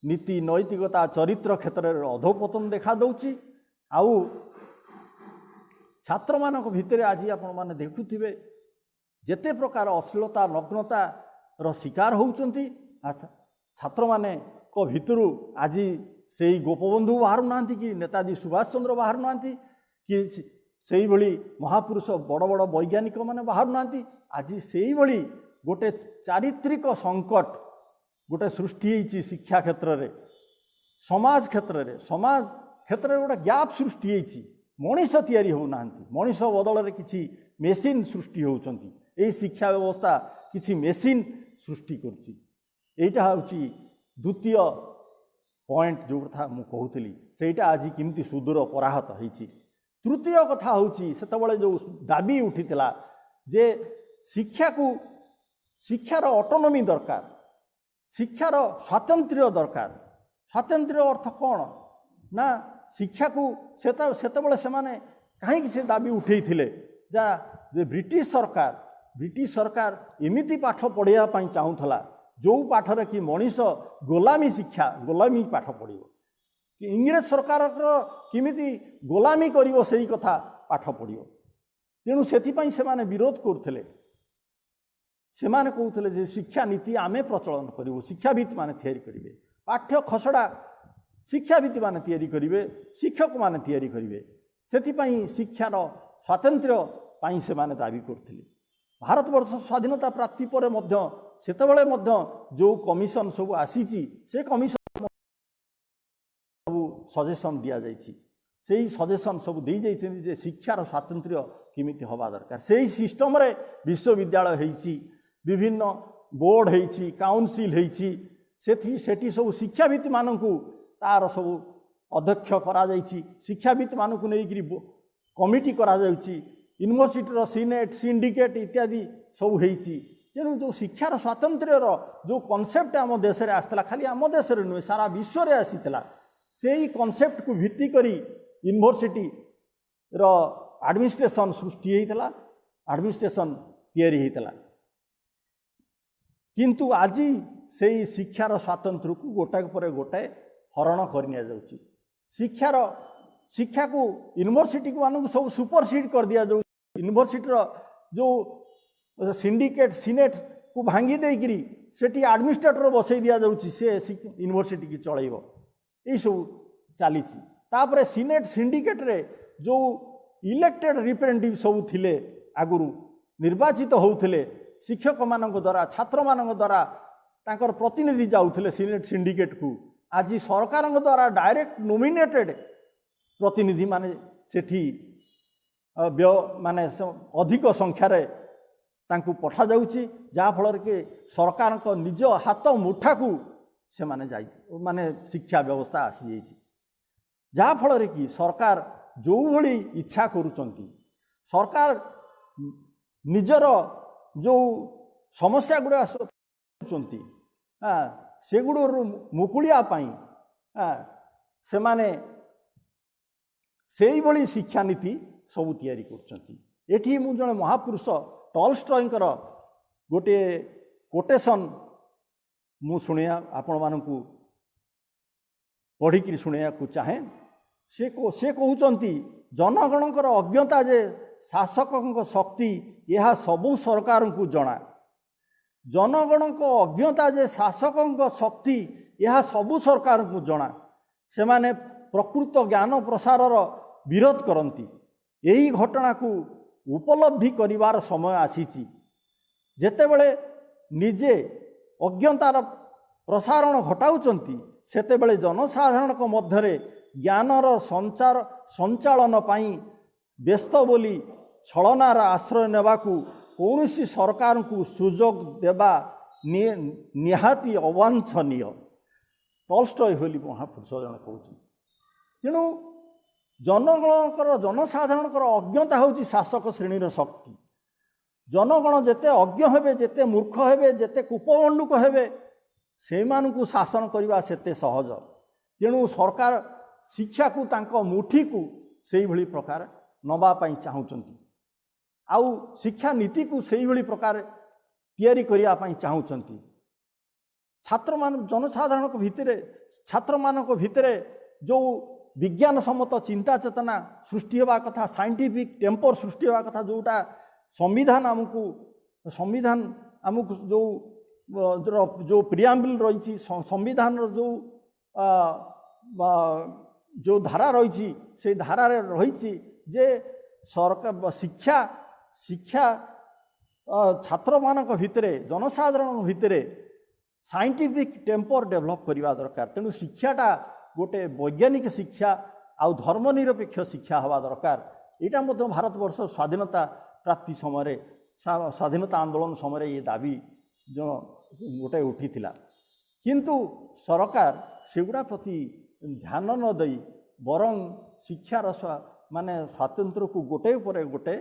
नीति नैतिकता चरित्र क्षेत्र में अधोपतन देखा दौची आउ छात्र मानक भितरे आज आपण माने देखुथिबे जेते प्रकार अश्लीलता नग्नता रो शिकार होउचंती छात्र माने को भितरु आज से गोपबंधु बाहर नांती कि नेताजी सुभाष चंद्र बाहर नांती कि से भली महापुरुष बड़ बड़ वैज्ञानिक माने बाहर नांती आज से भली गोटे चारित्रिक संकट गोटे सृष्टि होती शिक्षा क्षेत्र में समाज क्षेत्र में गोटे गैप सृष्टि होती मनीष तैयारी होना मनीष बदल किसी मेसीन सृष्टि होती शिक्षा व्यवस्था किसी मेसीन सृष्टि करटा हूँ द्वितीय पॉइंट जो कथा मु कहूली सेटा आज किमती सुदूर पराहत होती तृतीय कथा हूँ से जो दाबी उठीला जे शिक्षा को शिक्षार ऑटोनॉमी दरकार शिक्षार स्वातंत्र्य दरकार स्वातंत्र्य अर्थ कौन ना शिक्षा को से माने कहीं से दाबी उठे जा ब्रिटिश सरकार एमिति पाठ पढ़ाई चाहूला जो पाठर कि मनीष गोलामी शिक्षा गोलामी पाठ पढ़ो कि इंग्रेज सरकार किमिति गोलामी करिवो सही कथा पाठ पढ़ो तेणु से माने विरोध करते से माने कहते जे शिक्षा नीति आमे प्रचलन करूँ शिक्षाविद माने तैयारी करेंगे पाठ्य खसड़ा शिक्षाविद माने तैयारी करेंगे शिक्षक माने तैयारी करेंगे से शिक्षार स्वातंत्र्य पाई से माने दाबी करते भारतवर्ष स्वाधीनता प्राप्ति पर सेतबेले जो कमिशन सब आसी से कमिशन सब सजेशन दि जाइए सजेशन सब दी जाइए शिक्षार स्वातंत्र्य किमिति हवा दरकार से ही सिस्टम रे विश्वविद्यालय होइछि विभिन्न बोर्ड होइछि काउंसिल होइछि सेठी सब शिक्षाविद मानकु तार सब अध्यक्ष करा जाइछि शिक्षाविद मानकु नेइकरी कमिटी करा जाइछि यूनिवर्सिटी सिनेट सिंडिकेट इत्यादि सब होइछि तेणु जो शिक्षार स्वातंत्र्य जो कॉन्सेप्ट आम देश में आसला खाली आम देश में नुहे सारा विश्व में आसीला से ही कॉन्सेप्ट को भित्ति करी यूनिवर्सिटी रो एडमिनिस्ट्रेशन सृष्टि होता एडमिनिस्ट्रेशन तैयारी होता किंतु आज से शिक्षार स्वातंत्र्य को गोटाक पर गोटाए हरण कर शिक्षा को यूनिवर्सिटी मानक सब सुपरसीड कर दि जाऊ यूनिवर्सिटी जो सिंडिकेट सिनेट को भांगी देकरी सेठी एडमिनिस्ट्रेटर बसई दि जाऊँगी से यूनिवर्सिटी की चल यही सब चली तापर सिनेट सिंडिकेट रे जो इलेक्टेड रिप्रेजेंटेटिव सब थिले आगुरु निर्वाचित होउथिले शिक्षक मानक द्वारा छात्र मानक द्वारा तांकर प्रतिनिधि जाउथिले सिनेट सिंडिकेट को आज सरकार द्वारा डायरेक्ट नोमिनेटेड प्रतिनिधि माने सेठी माने अधिक संख्यार तांकु पठा जाउची जहाँ फल के सरकार को निज हाथ मुठा को से माने जाई माने शिक्षा व्यवस्था आसी जाइए ଯାହାଫଳରେ କି ସରକାର ଯେଉଁଭଳି ଇଚ୍ଛା କରୁଛନ୍ତି, ସରକାର ନିଜର ଯେଉଁ ସମସ୍ୟା ଗୁଡ଼ା କରୁଛନ୍ତି ସେଗୁଡ଼ିକରୁ ମୁକୁଳିବା ପାଇଁ ସେମାନେ ସେଇଭଳି ଶିକ୍ଷାନୀତି ସବୁ ତିଆରି କରୁଛନ୍ତି। ଏଠି ମୁଁ ଜଣେ ମହାପୁରୁଷ ଟଲଷ୍ଟୟଙ୍କର ଗୋଟିଏ କୋଟେସନ୍ ମୁଁ ଶୁଣିବା ଆପଣମାନଙ୍କୁ ପଢ଼ିକିରି ଶୁଣାଇବାକୁ ଚାହେଁ। ସେ କହୁଛନ୍ତି, ଜନଗଣଙ୍କର ଅଜ୍ଞତା ଯେ ଶାସକଙ୍କ ଶକ୍ତି ଏହା ସବୁ ସରକାରଙ୍କୁ ଜଣା। ଜନଗଣଙ୍କ ଅଜ୍ଞତା ଯେ ଶାସକଙ୍କ ଶକ୍ତି ଏହା ସବୁ ସରକାରଙ୍କୁ ଜଣା। ସେମାନେ ପ୍ରକୃତ ଜ୍ଞାନ ପ୍ରସାରର ବିରୋଧ କରନ୍ତି। ଏହି ଘଟଣାକୁ ଉପଲବ୍ଧି କରିବାର ସମୟ ଆସିଛି। ଯେତେବେଳେ ନିଜେ ଅଜ୍ଞତାର ପ୍ରସାରଣ ଘଟାଉଛନ୍ତି, ସେତେବେଳେ ଜନସାଧାରଣଙ୍କ ମଧ୍ୟରେ ଜ୍ଞାନର ସଞ୍ଚାଳନ ପାଇଁ ବ୍ୟସ୍ତ ବୋଲି ଛଳନାର ଆଶ୍ରୟ ନେବାକୁ କୌଣସି ସରକାରଙ୍କୁ ସୁଯୋଗ ଦେବା ନିହାତି ଅବାଞ୍ଛନୀୟ। ଟଲଷ୍ଟୟ ବୋଲି ମହାପୁରୁଷ ଜଣେ କହୁଛନ୍ତି। ତେଣୁ ଜନସାଧାରଣଙ୍କର ଅଜ୍ଞତା ହେଉଛି ଶାସକ ଶ୍ରେଣୀର ଶକ୍ତି। ଜନଗଣ ଯେତେ ଅଜ୍ଞ ହେବେ, ଯେତେ ମୂର୍ଖ ହେବେ, ଯେତେ କୂପମଣ୍ଡୁକ ହେବେ, ସେମାନଙ୍କୁ ଶାସନ କରିବା ସେତେ ସହଜ। ତେଣୁ ସରକାର ଶିକ୍ଷାକୁ ତାଙ୍କ ମୁଠିକୁ ସେଇଭଳି ପ୍ରକାର ନେବା ପାଇଁ ଚାହୁଁଛନ୍ତି, ଆଉ ଶିକ୍ଷାନୀତିକୁ ସେଇଭଳି ପ୍ରକାର ତିଆରି କରିବା ପାଇଁ ଚାହୁଁଛନ୍ତି। ଛାତ୍ରମାନଙ୍କ ଭିତରେ ଯେଉଁ ବିଜ୍ଞାନ ସମ୍ମତ ଚିନ୍ତା ଚେତନା ସୃଷ୍ଟି ହେବା କଥା, ସାଇଣ୍ଟିଫିକ୍ ଟେମ୍ପର ସୃଷ୍ଟି ହେବା କଥା, ଯେଉଁଟା ସମ୍ବିଧାନ ଆମକୁ ଯେଉଁ ପ୍ରିଆମ୍ବଲ୍ ରହିଛି, ସମ୍ବିଧାନର ଯେଉଁ ଧାରା ରହିଛି, ସେଇ ଧାରାରେ ରହିଛି ଯେ ସରକାର ଶିକ୍ଷା ଛାତ୍ରମାନଙ୍କ ଭିତରେ, ଜନସାଧାରଣଙ୍କ ଭିତରେ ସାଇଣ୍ଟିଫିକ୍ ଟେମ୍ପର ଡେଭଲପ୍ କରିବା ଦରକାର। ତେଣୁ ଶିକ୍ଷାଟା ଗୋଟେ ବୈଜ୍ଞାନିକ ଶିକ୍ଷା ଆଉ ଧର୍ମନିରପେକ୍ଷ ଶିକ୍ଷା ହେବା ଦରକାର। ଏଇଟା ମଧ୍ୟ ଭାରତବର୍ଷ ସ୍ୱାଧୀନତା ପ୍ରାପ୍ତି ସମୟରେ, ସ୍ୱାଧୀନତା ଆନ୍ଦୋଳନ ସମୟରେ ଏ ଦାବି ଗୋଟେ ଉଠିଥିଲା। କିନ୍ତୁ ସରକାର ସେଗୁଡ଼ା ପ୍ରତି ଧ୍ୟାନ ନ ଦେଇ ବରଂ ଶିକ୍ଷାର ସ୍ୱାତନ୍ତ୍ର୍ୟକୁ ଗୋଟେ ପରେ ଗୋଟେ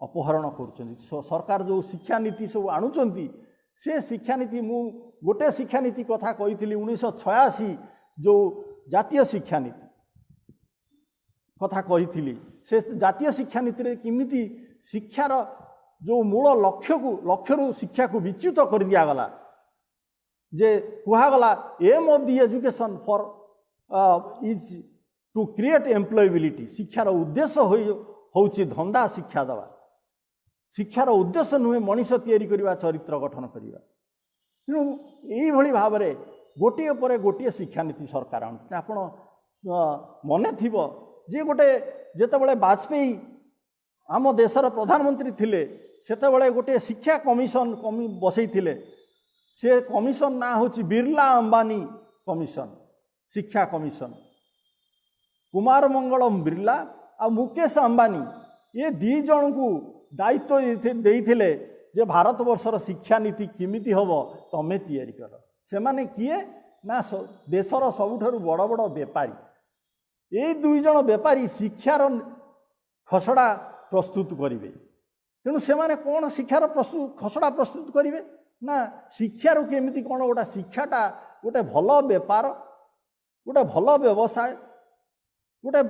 ଅପହରଣ କରୁଛନ୍ତି। ସରକାର ଯେଉଁ ଶିକ୍ଷାନୀତି ସବୁ ଆଣୁଛନ୍ତି, ସେ ଶିକ୍ଷାନୀତି, ମୁଁ ଗୋଟେ ଶିକ୍ଷାନୀତି କଥା କହିଥିଲି 1986 ଯେଉଁ ଜାତୀୟ ଶିକ୍ଷାନୀତି କଥା କହିଥିଲି, ସେ ଜାତୀୟ ଶିକ୍ଷାନୀତିରେ କେମିତି ଶିକ୍ଷାର ଯେଉଁ ମୂଳ ଲକ୍ଷ୍ୟରୁ ଶିକ୍ଷାକୁ ବିଚ୍ୟୁତ କରିଦିଆଗଲା। ଯେ କୁହାଗଲା aim of the education for is to create employability. ଶିକ୍ଷାର ଉଦ୍ଦେଶ୍ୟ ହେଉଛି ଧନ୍ଦା ଶିକ୍ଷା ଦେବା। ଶିକ୍ଷାର ଉଦ୍ଦେଶ୍ୟ ନୁହେଁ ମଣିଷ ତିଆରି କରିବା, ଚରିତ୍ର ଗଠନ କରିବା। ତେଣୁ ଏଇଭଳି ଭାବରେ ଗୋଟିଏ ପରେ ଗୋଟିଏ ଶିକ୍ଷାନୀତି ସରକାର ଆଣୁଛି। ଆପଣ ମନେ ଥିବ ଯେ ଯେତେବେଳେ ବାଜପେୟୀ ଆମ ଦେଶର ପ୍ରଧାନମନ୍ତ୍ରୀ ଥିଲେ, ସେତେବେଳେ ଗୋଟିଏ ଶିକ୍ଷା କମିଶନ ବସେଇଥିଲେ। ସେ କମିଶନ ନାଁ ହେଉଛି ବିର୍ଲା ଅମ୍ବାନୀ କମିଶନ, ଶିକ୍ଷା କମିଶନ। କୁମାର ମଙ୍ଗଳମ୍ ବିର୍ଲା ଆଉ ମୁକେଶ ଅମ୍ବାନୀ ଏ ଦୁଇ ଜଣଙ୍କୁ ଦାୟିତ୍ୱ ଦେଇଥିଲେ ଯେ ଭାରତବର୍ଷର ଶିକ୍ଷାନୀତି କେମିତି ହେବ ତମେ ତିଆରି କର। ସେମାନେ କିଏ ନା ଦେଶର ସବୁଠାରୁ ବଡ଼ ବଡ଼ ବେପାରୀ। ଏଇ ଦୁଇ ଜଣ ବେପାରୀ ଶିକ୍ଷାର ଖସଡ଼ା ପ୍ରସ୍ତୁତ କରିବେ। ତେଣୁ ସେମାନେ କ'ଣ ଶିକ୍ଷାର ଖସଡ଼ା ପ୍ରସ୍ତୁତ କରିବେ ନା ଶିକ୍ଷାରୁ କେମିତି କ'ଣ ଶିକ୍ଷାଟା ଗୋଟେ ଭଲ ବେପାର, ଗୋଟେ ଭଲ ବ୍ୟବସାୟ, ଗୋଟେ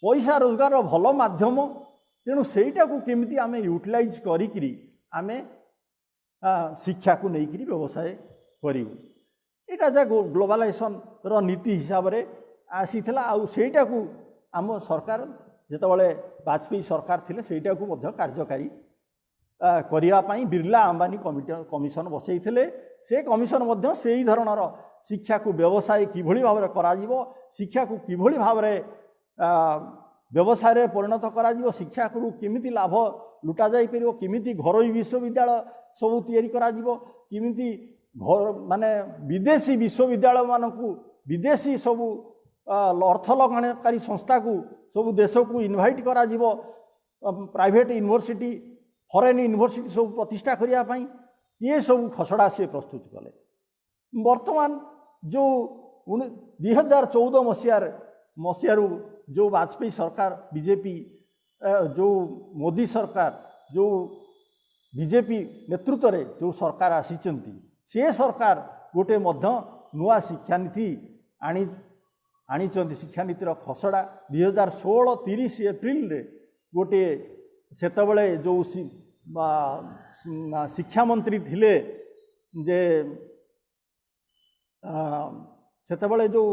ପଇସା ରୋଜଗାରର ଭଲ ମାଧ୍ୟମ। ତେଣୁ ସେଇଟାକୁ କେମିତି ଆମେ ୟୁଟିଲାଇଜ୍ କରିକିରି ଆମେ ଶିକ୍ଷାକୁ ନେଇକିରି ବ୍ୟବସାୟ କରିବୁ। ଏଇଟା ଯା ଗ୍ଲୋବାଲାଇଜେସନର ନୀତି ହିସାବରେ ଆସିଥିଲା। ଆଉ ସେଇଟାକୁ ଆମ ସରକାର ଯେତେବେଳେ ବାଜପେୟୀ ସରକାର ଥିଲେ, ସେଇଟାକୁ ମଧ୍ୟ କାର୍ଯ୍ୟକାରୀ କରିବା ପାଇଁ ବିର୍ଲା ଅମ୍ବାନୀ କମିଶନ ବସେଇଥିଲେ। ସେ କମିଶନ ମଧ୍ୟ ସେଇ ଧରଣର ଶିକ୍ଷାକୁ ବ୍ୟବସାୟ କିଭଳି ଭାବରେ କରାଯିବ, ଶିକ୍ଷାକୁ କିଭଳି ଭାବରେ ବ୍ୟବସାୟରେ ପରିଣତ କରାଯିବ, ଶିକ୍ଷାକୁ କେମିତି ଲାଭ ଲୁଟା ଯାଇପାରିବ, କେମିତି ଘରୋଇ ବିଶ୍ୱବିଦ୍ୟାଳୟ ସବୁ ତିଆରି କରାଯିବ, କେମିତି ବିଦେଶୀ ବିଶ୍ୱବିଦ୍ୟାଳୟମାନଙ୍କୁ, ବିଦେଶୀ ସବୁ ଅର୍ଥ ଲଗାଣକାରୀ ସଂସ୍ଥାକୁ ସବୁ ଦେଶକୁ ଇନଭାଇଟ୍ କରାଯିବ, ପ୍ରାଇଭେଟ୍ ୟୁନିଭର୍ସିଟି, ଫରେନ୍ ୟୁନିଭର୍ସିଟି ସବୁ ପ୍ରତିଷ୍ଠା କରିବା ପାଇଁ ଏସବୁ ଖସଡ଼ା ସେ ପ୍ରସ୍ତୁତ କଲେ। ବର୍ତ୍ତମାନ ଯେଉଁ 2014 ମସିହାରେ मसीहारू जो वाजपेयी सरकार बीजेपी जो मोदी सरकार जो बीजेपी नेतृत्व में जो सरकार आसीचंती से सरकार गोटे मध्य नुआ शिक्षानीति आनी शिक्षानीतिर खसड़ा 2016-30 एप्रिल रे गोटे सेतबले जो शिक्षा मंत्री थिले जे सेतबले जो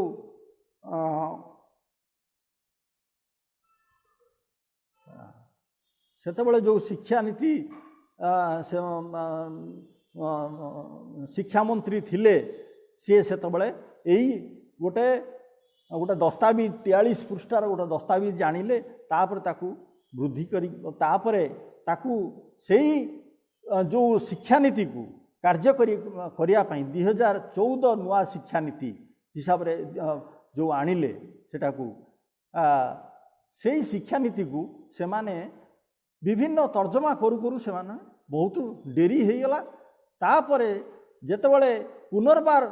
सेतबले जो शिक्षा नीति शिक्षा मंत्री थिले सी सेतबले यही गोटे गोटे दस्तावेज 43 पृष्ठार गोटे दस्तावेज जानिले तापर ताकू वृद्धि करी तापर ताकू सेही जो शिक्षा नीति को कार्य करिया पई 2014 नुआ शिक्षा नीति हिसाब रे जो आनिले सेटा को सेही शिक्षा नीति को से माने विभिन्न तर्जमा करू करू से माने बहुत डेरी हो गला तापरे जेतेबेले पुनर्बार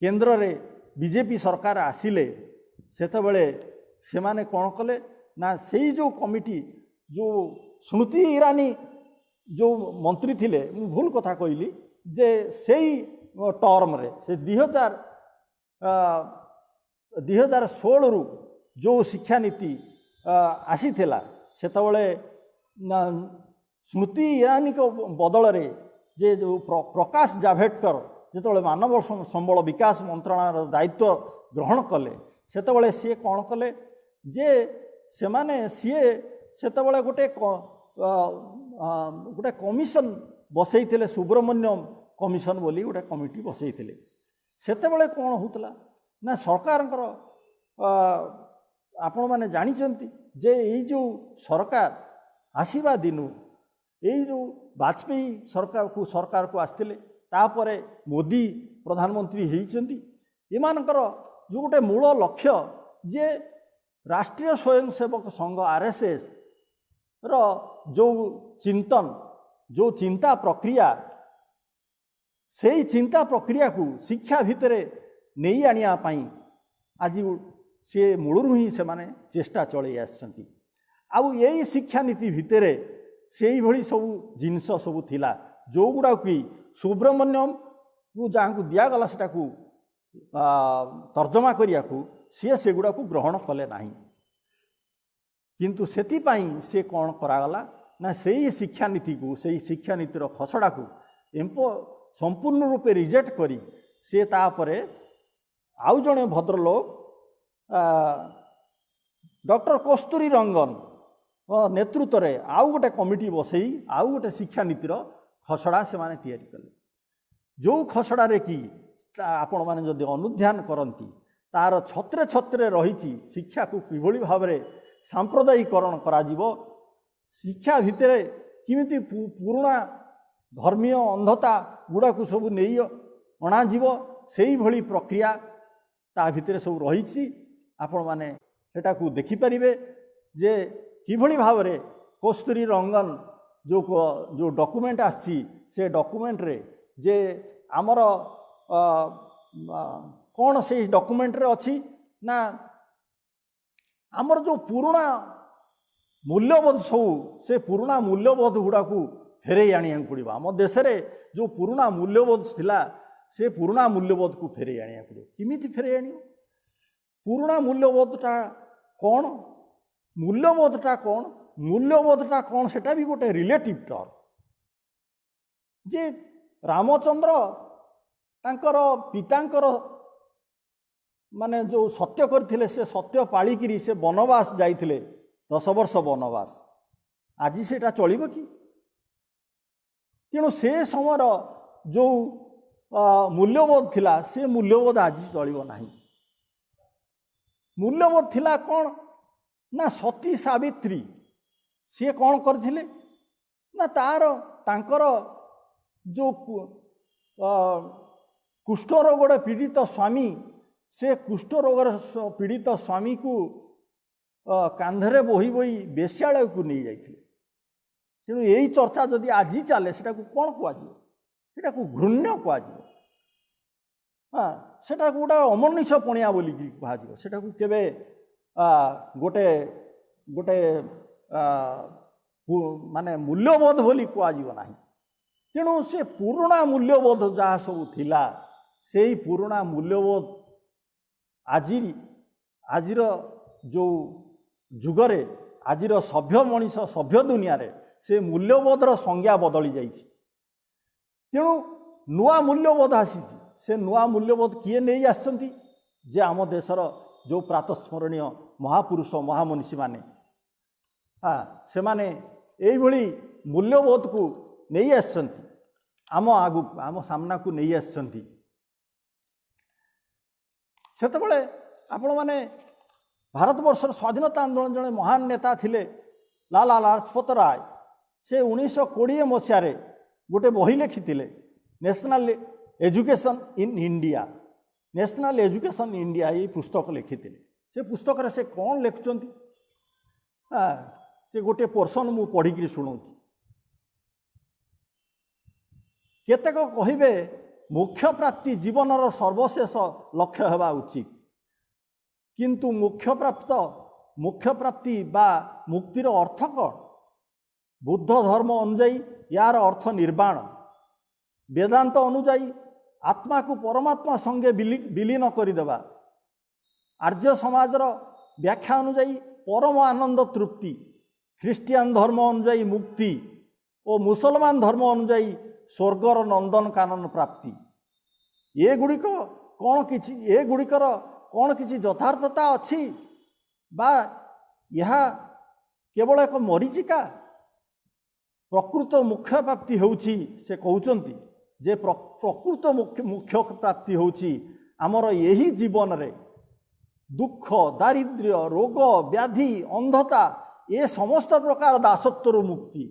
केंद्र रे बीजेपी सरकार आसिले सेतेबेले से माने कौन कले ना सेही जो कमिटी जो स्मृति ईरानी जो मंत्री थिले मु भूल कथा कहली जे सेही टर्म रे से 2016 रु जो शिक्षा नीति आसी थिला सेतेबेले स्मृति ईरानी को बदल रे जे जो प्रकाश जावड़ेकर जेतेबेले मानव संबल विकास मंत्रालय दायित्व ग्रहण कले सेतेबेले सी कौन कले जे से माने सी सेतेबेले गोटे गोटे कमिशन बसई सुब्रमण्यम कमिशन बोली गोटे कमिटी बसई सेतेबेले कौन होतला ना सरकार आपण माने जानिचंती जे यही जो सरकार आसीबा दिनु यही जो वाजपेयी सरकार को आसते तापरे मोदी प्रधानमंत्री होइचंती एमानकर जो गोटे मूल लक्ष्य जे राष्ट्रीय स्वयंसेवक संघ आरएसएस रो जो चिंतन जो चिंता प्रक्रिया से चिंता प्रक्रिया को शिक्षा भितर नहीं आनिया पाई आज सी मूलरू ही से माने चेष्टा चलई आसछंती आउ यही शिक्षा नीति भितर से भली सब जिनस सब थिला जो गुड़ा कि सुब्रमण्यम को जहाँ को दिगला सेटा को तर्जमा करिया को सी सेगुड़ा को ग्रहण कले नहीं किंतु सेतिपाई से कौन करागला ना सही शिक्षा नीति को सही शिक्षा नीतिर खसड़ा को संपूर्ण रूपे रिजेक्ट करी से तापरे आउ जणे भद्रलोक डॉक्टर कस्तूरी रंगन नेतृत्व रे आउ गोटे कमिटी बसई आउ गोटे शिक्षा नीतिर खसड़ा से माने तैयारी कले जो खसड़ा रे कि आपण माने जदि अनुध्यान करती तार छत्रे छत्रे रही शिक्षा को किभली भाव में सांप्रदायिकरण करा जीवो शिक्षा भितर किमिति पुराना धर्मीय अंधता गुड़ा को सब नहीं अणाजीव से ही भली प्रक्रिया ता भितर सब रही आपण माने सेटा को देखि परिबे जे किभली भाव में कस्तूरी रंगन जो डॉक्यूमेंट आसी से डॉक्यूमेंट रे जे आमर कौन से डॉक्यूमेंट रे अच्छी ना आमर जो पुराना मूल्यबोध सब से पुराना मूल्यबोध गुड़ा को फेरे आनिया पड़ो आम देश रे जो पुराना मूल्यबोध थिला से पुराना मूल्यबोध को फेरे आनिया पड़ो किमिति फेरे आनियो पुराना मूल्यबोधटा कौन मूल्यबोधटा कौन सेटा भी गोटे रिलेटिव टर्म जे रामचंद्र तांकर पितांकर माने जो सत्य करथिले से सत्य पालिकी से वनवास जाइथिले 10 वर्ष वनवास आज सेटा चलिबो कि तेणु से समय जो मूल्यबोध थिला से मूल्यबोध आज चलिबो नाही मूल्यबोध थिला कौन ना सती सावित्री सी कौन करथिले ना तार तांकर जो कुष्ठ रोग पीड़ित स्वामी से कुष्ठ रोग पीड़ित स्वामी को कांधरे बोही बोही बेश्यालय को नहीं जाइए तेणु यही चर्चा जदि आज चले सेटा को कौन कहुए सेटा को घृण्य कहुए हाँ सेटा गोटे अमनिष पणिया बोली कह सेटा केवे गोटे गोटे माने मूल्यबोध बोली कह तेणु से पुराणा मूल्यबोध जहाँ सब थिला से ही पुराणा मूल्यबोध आजिर जो जुगरे आजिर सभ्य मनीष सभ्य दुनिया रे से मूल्यबोधर संज्ञा बदली जाइछि। तेणु नुआ मूल्यबोध आसी से नुआ मूल्यबोध किए नहीं आसछन्ति जे आम देशर जो प्रातस्मरणीय महापुरुष महामनीषी माने से माने एई भली मूल्यबोध को नहीं आसछन्ति आम आगु आम सामना को नहीं आसछन्ति। सेतबेले आपण माने भारतवर्षर स्वाधीनता आंदोलन जड़े महान नेता थिले लाला लाजपत राय से 1920 मसीह गोटे बही लिखिथिले national education in India national education India ये पुस्तक लिखिथिले। से पुस्तक रे से कौन लिखुचंती से गोटे पोर्शन मु पढ़ी शुणाऊँ। केतेक कहिबे मोक्ष प्राप्ति जीवनर सर्वशेष लक्ष्य हेबा उचित किंतु मोक्ष प्राप्ति बा मुक्तिर अर्थ कौन? बुद्ध धर्म अनुजाई यार अर्थ निर्वाण, वेदांत अनुजाई आत्मा को परमात्मा संगे विलीन करदेवा, आर्य समाजर व्याख्या अनुजाई परम आनंद तृप्ति, ख्रीस्टियान धर्म अनुजाई मुक्ति और मुसलमान धर्म अनुजाई स्वर्गर नंदन कानन प्राप्ति। ये गुड़िक कौन किछि ए गुड़िकर कौन किछि यथार्थता अछि बा यह केवल एक मरीचिका? प्रकृत मोक्ष प्राप्ति होउछि से कहउचंती जे प्रकृत मोक्ष प्राप्ति होउछि आमर यही जीवन रे दुख दारिद्र्य रोग व्याधि अंधता ये समस्त प्रकार दासत्वर मुक्ति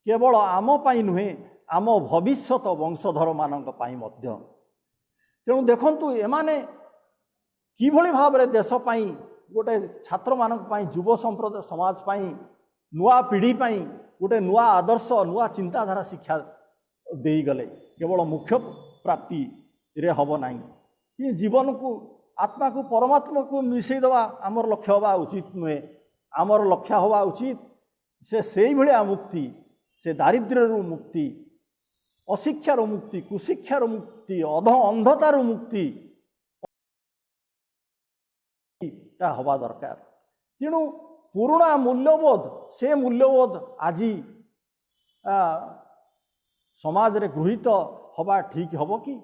केवल आम पाई नुहे आम भविष्यत वंशधर मानक पाई मध्य। तेणु देखंतु एमाने किभली भाव रे देश पाई गोटे छात्र मानक पाई युव संप्रदाय समाज पाई नुआ पीढ़ी पाई गोटे नुआ आदर्श नुआ चिंताधारा शिक्षा देई गले केवल मोक्ष प्राप्ति रे हब नाही कि जीवन को आत्मा को परमात्मा को मिसई दवा आमर लक्ष्य हवा उचित नुहे। आमर लक्ष्य हवा उचित से भलिया मुक्ति से दारिद्र्य मुक्ति अशिक्षार मुक्ति कुशिक्षार मुक्ति अंधतार मुक्ति हवा दरकार। तेणु पुराणा मूल्यबोध से मूल्यबोध आज समाज रे गृहीत हवा ठीक हब कि?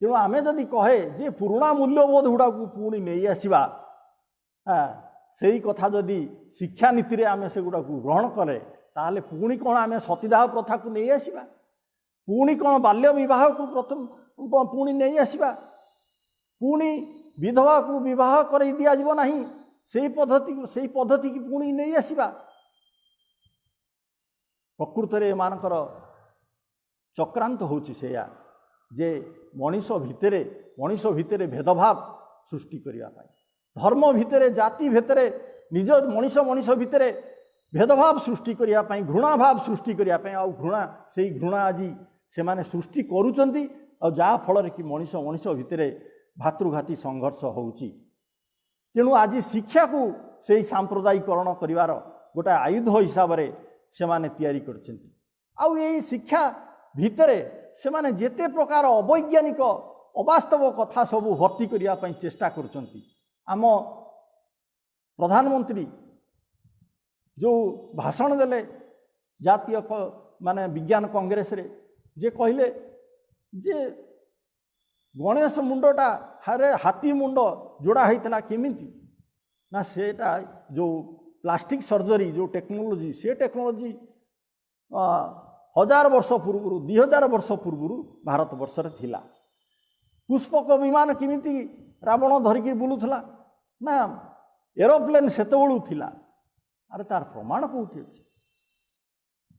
तेणु आमे जदि कहे जे पुराणा मूल्यबोध गुड़ा को पुणी नहीं आसवा से ही कथा जदि शिक्षा नीति रे आमे से गुड़ा को ग्रहण करे ताले पुणी कौन आमे सतीदाह प्रथा को नहीं आसवा पुणी कौन बाल्य विवाह को प्रथम पुणी नहीं आसवा पुणी विधवा को विवाह कर दिया जीव नहीं से पद्धति की पुणी नहीं आसवा। प्रकृत रे मानकर चक्रांत होची सेया जे मनीष भितरे भेदभाव सृष्टि करिया पाई धर्म भितरे जाति भितरे निज मनीष भितरे भेदभाव सृष्टि करिया पाई घृणा भाव सृष्टि करिया पाई आ घृणा से घृणा आज से माने सृष्टि करूचंती आ जा फल कि मनीष भितरे भातृघाती संघर्ष होउची। तेणु आज शिक्षा को से सांप्रदायिकरण करिवार गोटे आयुध हिसाब से से माने तैयारी करछंती। आउ यही शिक्षा भितरे से माने जेते प्रकार अवैज्ञानिक अवास्तव कथा सबू भर्ती करिया पई चेष्टा करछंती। आम प्रधानमंत्री जो भाषण देले जातीय माने विज्ञान कांग्रेस रे जे कहले जे गणेश मुंडटा हारे हाथी मुंड जोड़ा होता केमिति ना सेटा जो प्लास्टिक सर्जरी जो टेक्नोलोजी से टेक्नोलोजी 1000 वर्ष पूर्व 2000 वर्ष पूर्व भारत वर्ष रे थिला। पुष्पक विमान केमिति रावण धरिकी बुलुथला ना एरोप्लेन सेतबेलू थिला। अरे तार प्रमाण कोठी अछि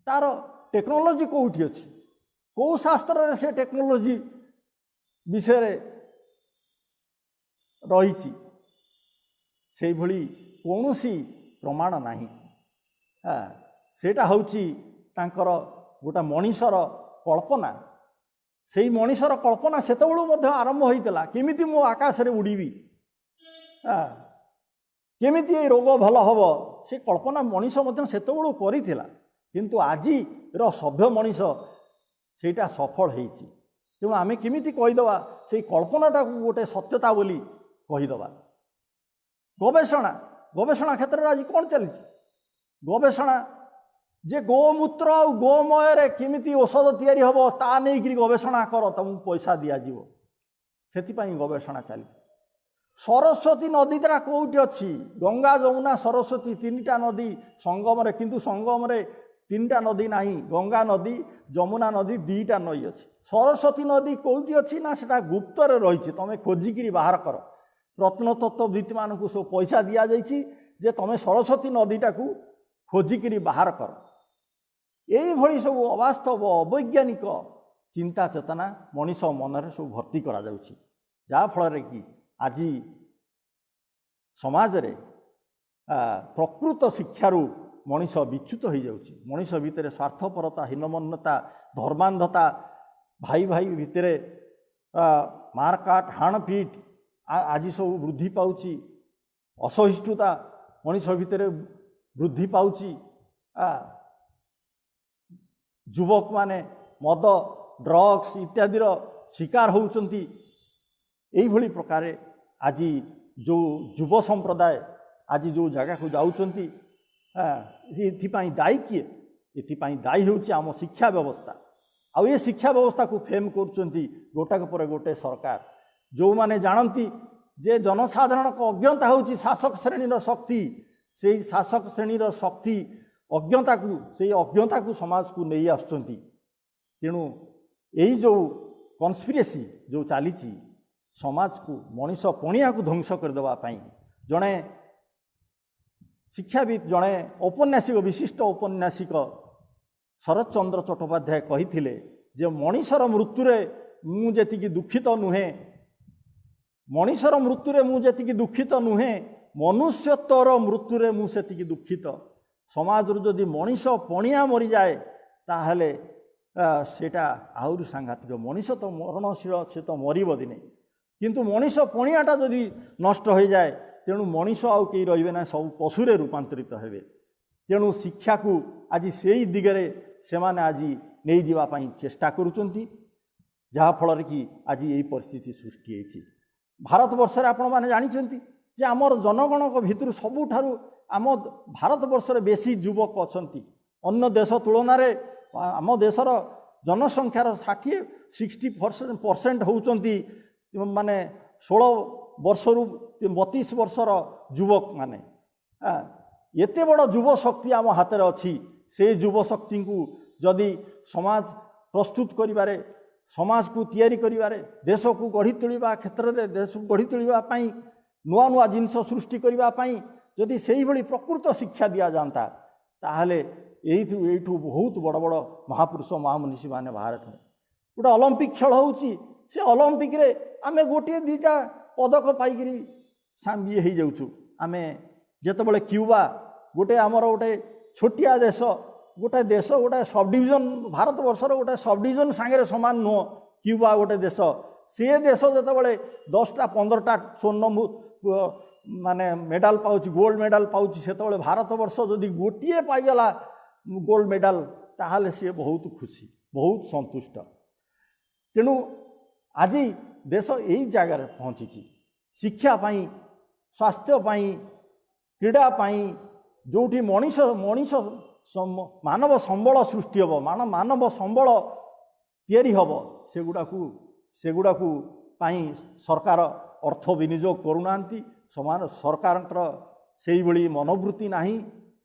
तार टेक्नोलोजी कोठी अछि को शास्त्र रे से टेक्नोलोजी विषय रही से भली कौनसी प्रमाण नाही। सेटा हउची तांकर गोटा मनीषर कल्पना सेई मनीषर कल्पना सेतेबेलू मध्य आरंभ होइतला केमिति मो आकाश रे उड़ीबी केमिति ए रोग भल हब से कल्पना मनीष मध्य सेतेबेलू करिथिला किंतु आजि रो सभ्य मनीष सेटा सफल होइछि तेणु आमे केमिति कहिदवा से कल्पनाटा गोटे सत्यता बोली कहिदवा गवेषणा गवेषणा क्षेत्र में आज कौन चली गवेषणा जे गोमूत्र और गोमय केमिति औषध तैयारी हम ता नहीं गवेषणा कर तुमको पैसा दिज्व से गवेषणा चली सरस्वती नदीटा कौटी अच्छी गंगा जमुना सरस्वती तीनटा नदी संगम रे किंतु संगम रे तीनटा नदी नहीं गंगा नदी जमुना नदी दीटा नई अच्छी सरस्वती नदी कौटी अच्छी ना सेटा गुप्त रही तुम खोजिकी बाहर कर प्रत्नतत्वविद मान सब पैसा दि जाइए जे तुम सरस्वती नदीटा को खोजिकी बाहर कर यही सब अवास्तव अवैज्ञानिक चिंता चेतना मनीष मनरे सब भर्ती करा जाउछि जाफल कि आज समाज रे प्रकृत शिक्षारू मनीष विच्युत हो जाउछि मनीष भितर स्वार्थपरता हीनमन्यता धर्मांधता भाई भाई भितर मारकाट हाणपीट आज सब वृद्धि पाउछि असहिष्णुता मनीष भितर वृद्धि पाउछि युवक माने मद ड्रग्स इत्यादि शिकार होउचंती एही प्रकार आज जो युव संप्रदाय आज जो जगह को जाउचंती एथिपाई दायी किए एथिपाई दायी होउछि आम शिक्षा व्यवस्था आ ये शिक्षा व्यवस्था को फेम करुचंती गोटाक पर गोटे सरकार जो माने जानती जे जनसाधारण को अज्ञता होउछि शासक श्रेणी शक्ति से शासक श्रेणी शक्ति अज्ञता को से अज्ञता को समाज को नहीं आसुचंती तेणु यही जो कन्स्पिरेसी जो चली समाज को मनीष पणिया को ध्वंस करदेवाई जड़े शिक्षाविद जड़े औपन्यासिक विशिष्ट औपन्यासिक शरत चंद्र चट्टोपाध्याय कही जे मनीषर मृत्युरे मुझे दुखित नुहे मनीषर मृत्युरे मुझे दुखित नुहे मनुष्यत्वर मृत्युरे मुझे दुखित समाज जदि मनीष पणिया मरी जाए ताहले सेटा आहुरी सांघातिक मनीष तो मरणशील से तो मरब दिने किंतु मनीष पणियाटा जदि नष्ट हो जाए तेणु मनीष आउ कई रहिबे ना सब पशुरे रूपांतरित हेबे तेणु शिक्षा को आज से दिगरे से माने आज नहीं जावाई चेष्टा करुचंती जहा फल कि आज यही परिस्थिति सृष्टि होती भारत वर्ष आपण मैंने जानते जे आमर जनगण भितर सबुठारु आम भारत वर्ष बेसी युवक अच्छा अन्य देश तुलन में आम देशर जनसंख्यार 60% होउचंती माने 16 वर्ष रु 32 वर्षर युवक माने एते बड़ युव शक्ति आम हाथ में अच्छी से युव शक्ति को जदि समाज प्रस्तुत करिबारे समाज को तैयारी करिबारे देश को गढ़ी तोलिबा क्षेत्र में देश को गढ़ी तोलिबा नुआ नुआ जिनस सृष्टि करने जदि से भली प्रकृत शिक्षा दि जाता ताहले एठू बहुत बड़ बड़ महापुरुष महामनीषी माने बाहर थे गोटे ओलंपिक खेल होउची से ओलंपिक रे आमे गोटे दीटा पदक पाइकरी ये हो जाऊँ आम जिते क्यूबा गोटे आमर गोटे छोटिया देश गोटे सब डिविजन भारत वर्षर गोटे सब डिविजन सांगे सामान नुह क्यूबा गोटे देश से देश जिते 10टा 15टा स्वर्ण माने medal pouch gold medal pouch से भारत वर्ष जदि गोटे पाइगला गोल्ड मेडाल ताहले सी बहुत खुशी बहुत संतुष्ट तेणु आज देश यही जगार पहुँची शिक्षापाई स्वास्थ्यपाई क्रीड़ापाई जोटी मनीष मनीष मानव संबल सृष्टि हम मानव संबल तैयारी हम सेगुड़ाकू सरकार अर्थ विनियोग करूना समान सरकार से मनोवृत्ति नाही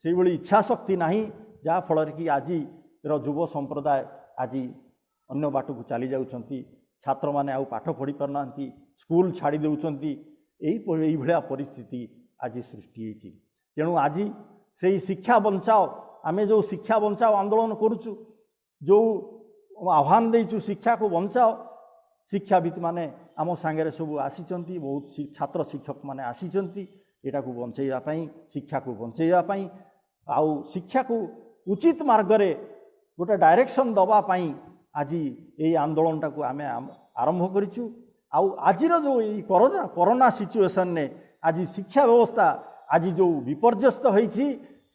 से इच्छा शक्ति नाही जहाँ फल कि आज युव संप्रदाय आज अन्य बाट को चली जाउछंती छात्र माने आउ पाठ पढ़ी पारना स्कूल छाड़ी देउछंती यही भलिया परिस्थिति आज सृष्टि होती तेणु आज से शिक्षा बंचाओ आमे जो शिक्षा बंचाओ आंदोलन करुचु जो आह्वान देचु शिक्षा को बंचाओ शिक्षाविद माने आम सांगे सब आसीचंती बहुत छात्र शिक्षक माने आसीचंती एटा को बंचैया पई शिक्षा को बंचैया पई आउ शिक्षा को उचित मार्ग रे गोटे डायरेक्शन दबा पई आज यही आंदोलनटा को आम आरंभ करूँ। आज जो कोरोना सिचुएशन ने आज शिक्षा व्यवस्था आज जो विपर्यस्त होती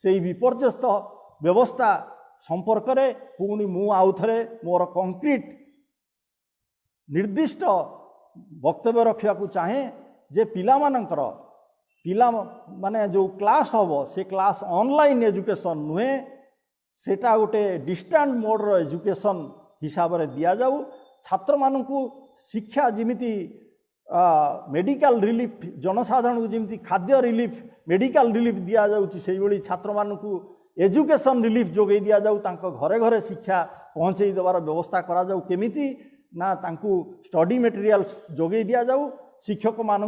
से विपर्यस्त व्यवस्था संपर्क में पुणी मु आउ थे मोर कंक्रीट निर्दिष्ट वक्तव्य रखा चाहे जे पिला माने जो क्लास हम से क्लास ऑनलाइन एजुकेशन नुहे सेटा गोटे डिस्टेंट मोड रो एजुकेशन हिसाब से दिया जाऊ। छात्र मानू शिक्षा जिमिति मेडिकल रिलीफ जनसाधारण को जमी खाद्य रिलीफ मेडिकल रिलीफ दिया जाउची से भली छात्र मानू एजुकेशन रिलीफ जोगे दिया जाऊ। तांको घरे घरे शिक्षा पहुँचे देवार व्यवस्था करा जाऊ। केमिति ना तांको स्टडी मटेरियल्स जोगे दिया जाऊ। शिक्षक मानू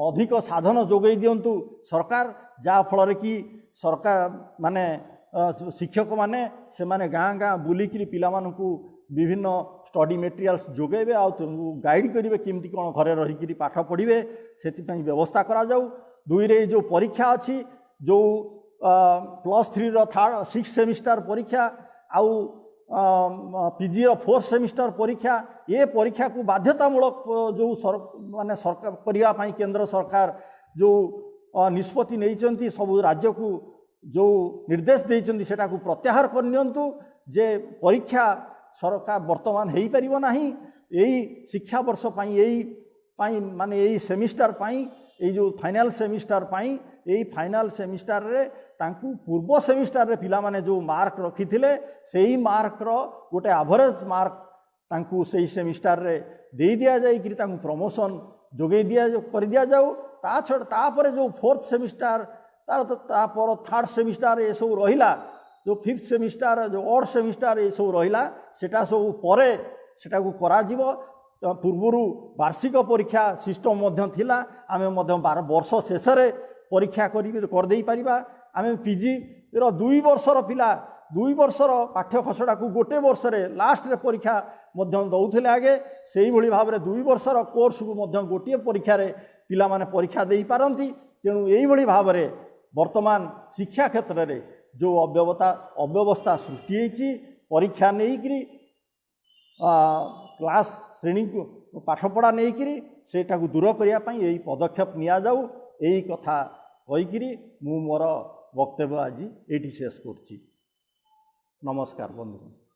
अधिक साधन जोगे दिंतु सरकार जहाँ फल कि सरकार माने शिक्षक माने से माने गाँ गाँ बुलिकी पिला मानू विभिन्न स्टडी मटेरियल्स जोगेबे आ गाइड करेंगे केमती कौन घरे रहीकि पाठ पढ़े से व्यवस्था करा जाऊ। दुई रे जो परीक्षा अच्छी जो +3 3rd 6th सेमिस्टर परीक्षा आउ पीजी रो 4th सेमिस्टर परीक्षा ये परीक्षा को बाध्यतामूलक जो माने सरकार करने केंद्र सरकार जो निष्पत्ति नहीं सब राज्य को जो निर्देश देइछन्ति सेटा को प्रत्याहार करनियंतु जे परीक्षा सरकार वर्तमान हो पार ना यही शिक्षा वर्ष माने यही सेमिस्टर यही जो फाइनल सेमिस्टर यही फाइनल सेमिस्टर रे तांकु पूर्व सेमिस्टर रे पिला माने जो मार्क रखी थिले सेही मार्क रो गोटे एवरेज मार्क तांकु सेही सेमिस्टर रे दे दिया जाय कि तांकु प्रमोशन जोगे दिया कर दिया जाऊ। ता छड़ तापर जो 4th सेमिस्टर तार तो तापर 3rd सेमिस्टर ये सब रहिला जो 5th सेमिस्टर जो 8th सेमिस्टर ये सब रहिला सेटा सब परे सेटा को करा जीवो। पूर्वरु वार्षिक परीक्षा सिस्टम मध्य थिला आमे मध्य 12 वर्ष शेष रे परीक्षा कर दे पारिबा। आमे पीजी रो 2 वर्षर पिला 2 वर्षर पाठ्य खसड़ा को गोटे वर्ष रे लास्ट रे परीक्षा मध्य दउथिले आगे सेही भली भाव रे 2 वर्षर कोर्स को मध्य गोटे परीक्षा रे पिला माने परीक्षा देई पारंती। तेणु एही भली भाव रे वर्तमान शिक्षा क्षेत्र रे जो अव्यवस्था सृष्टि होती परीक्षा नहीं क्लास श्रेणी को पाठपढ़ा नहीं सेटा को दूर करने यही पदक्षेप निया जाऊ। यही कथा कहीकि मु मोर वक्तव्य आज ये शेष कर। नमस्कार बंधु।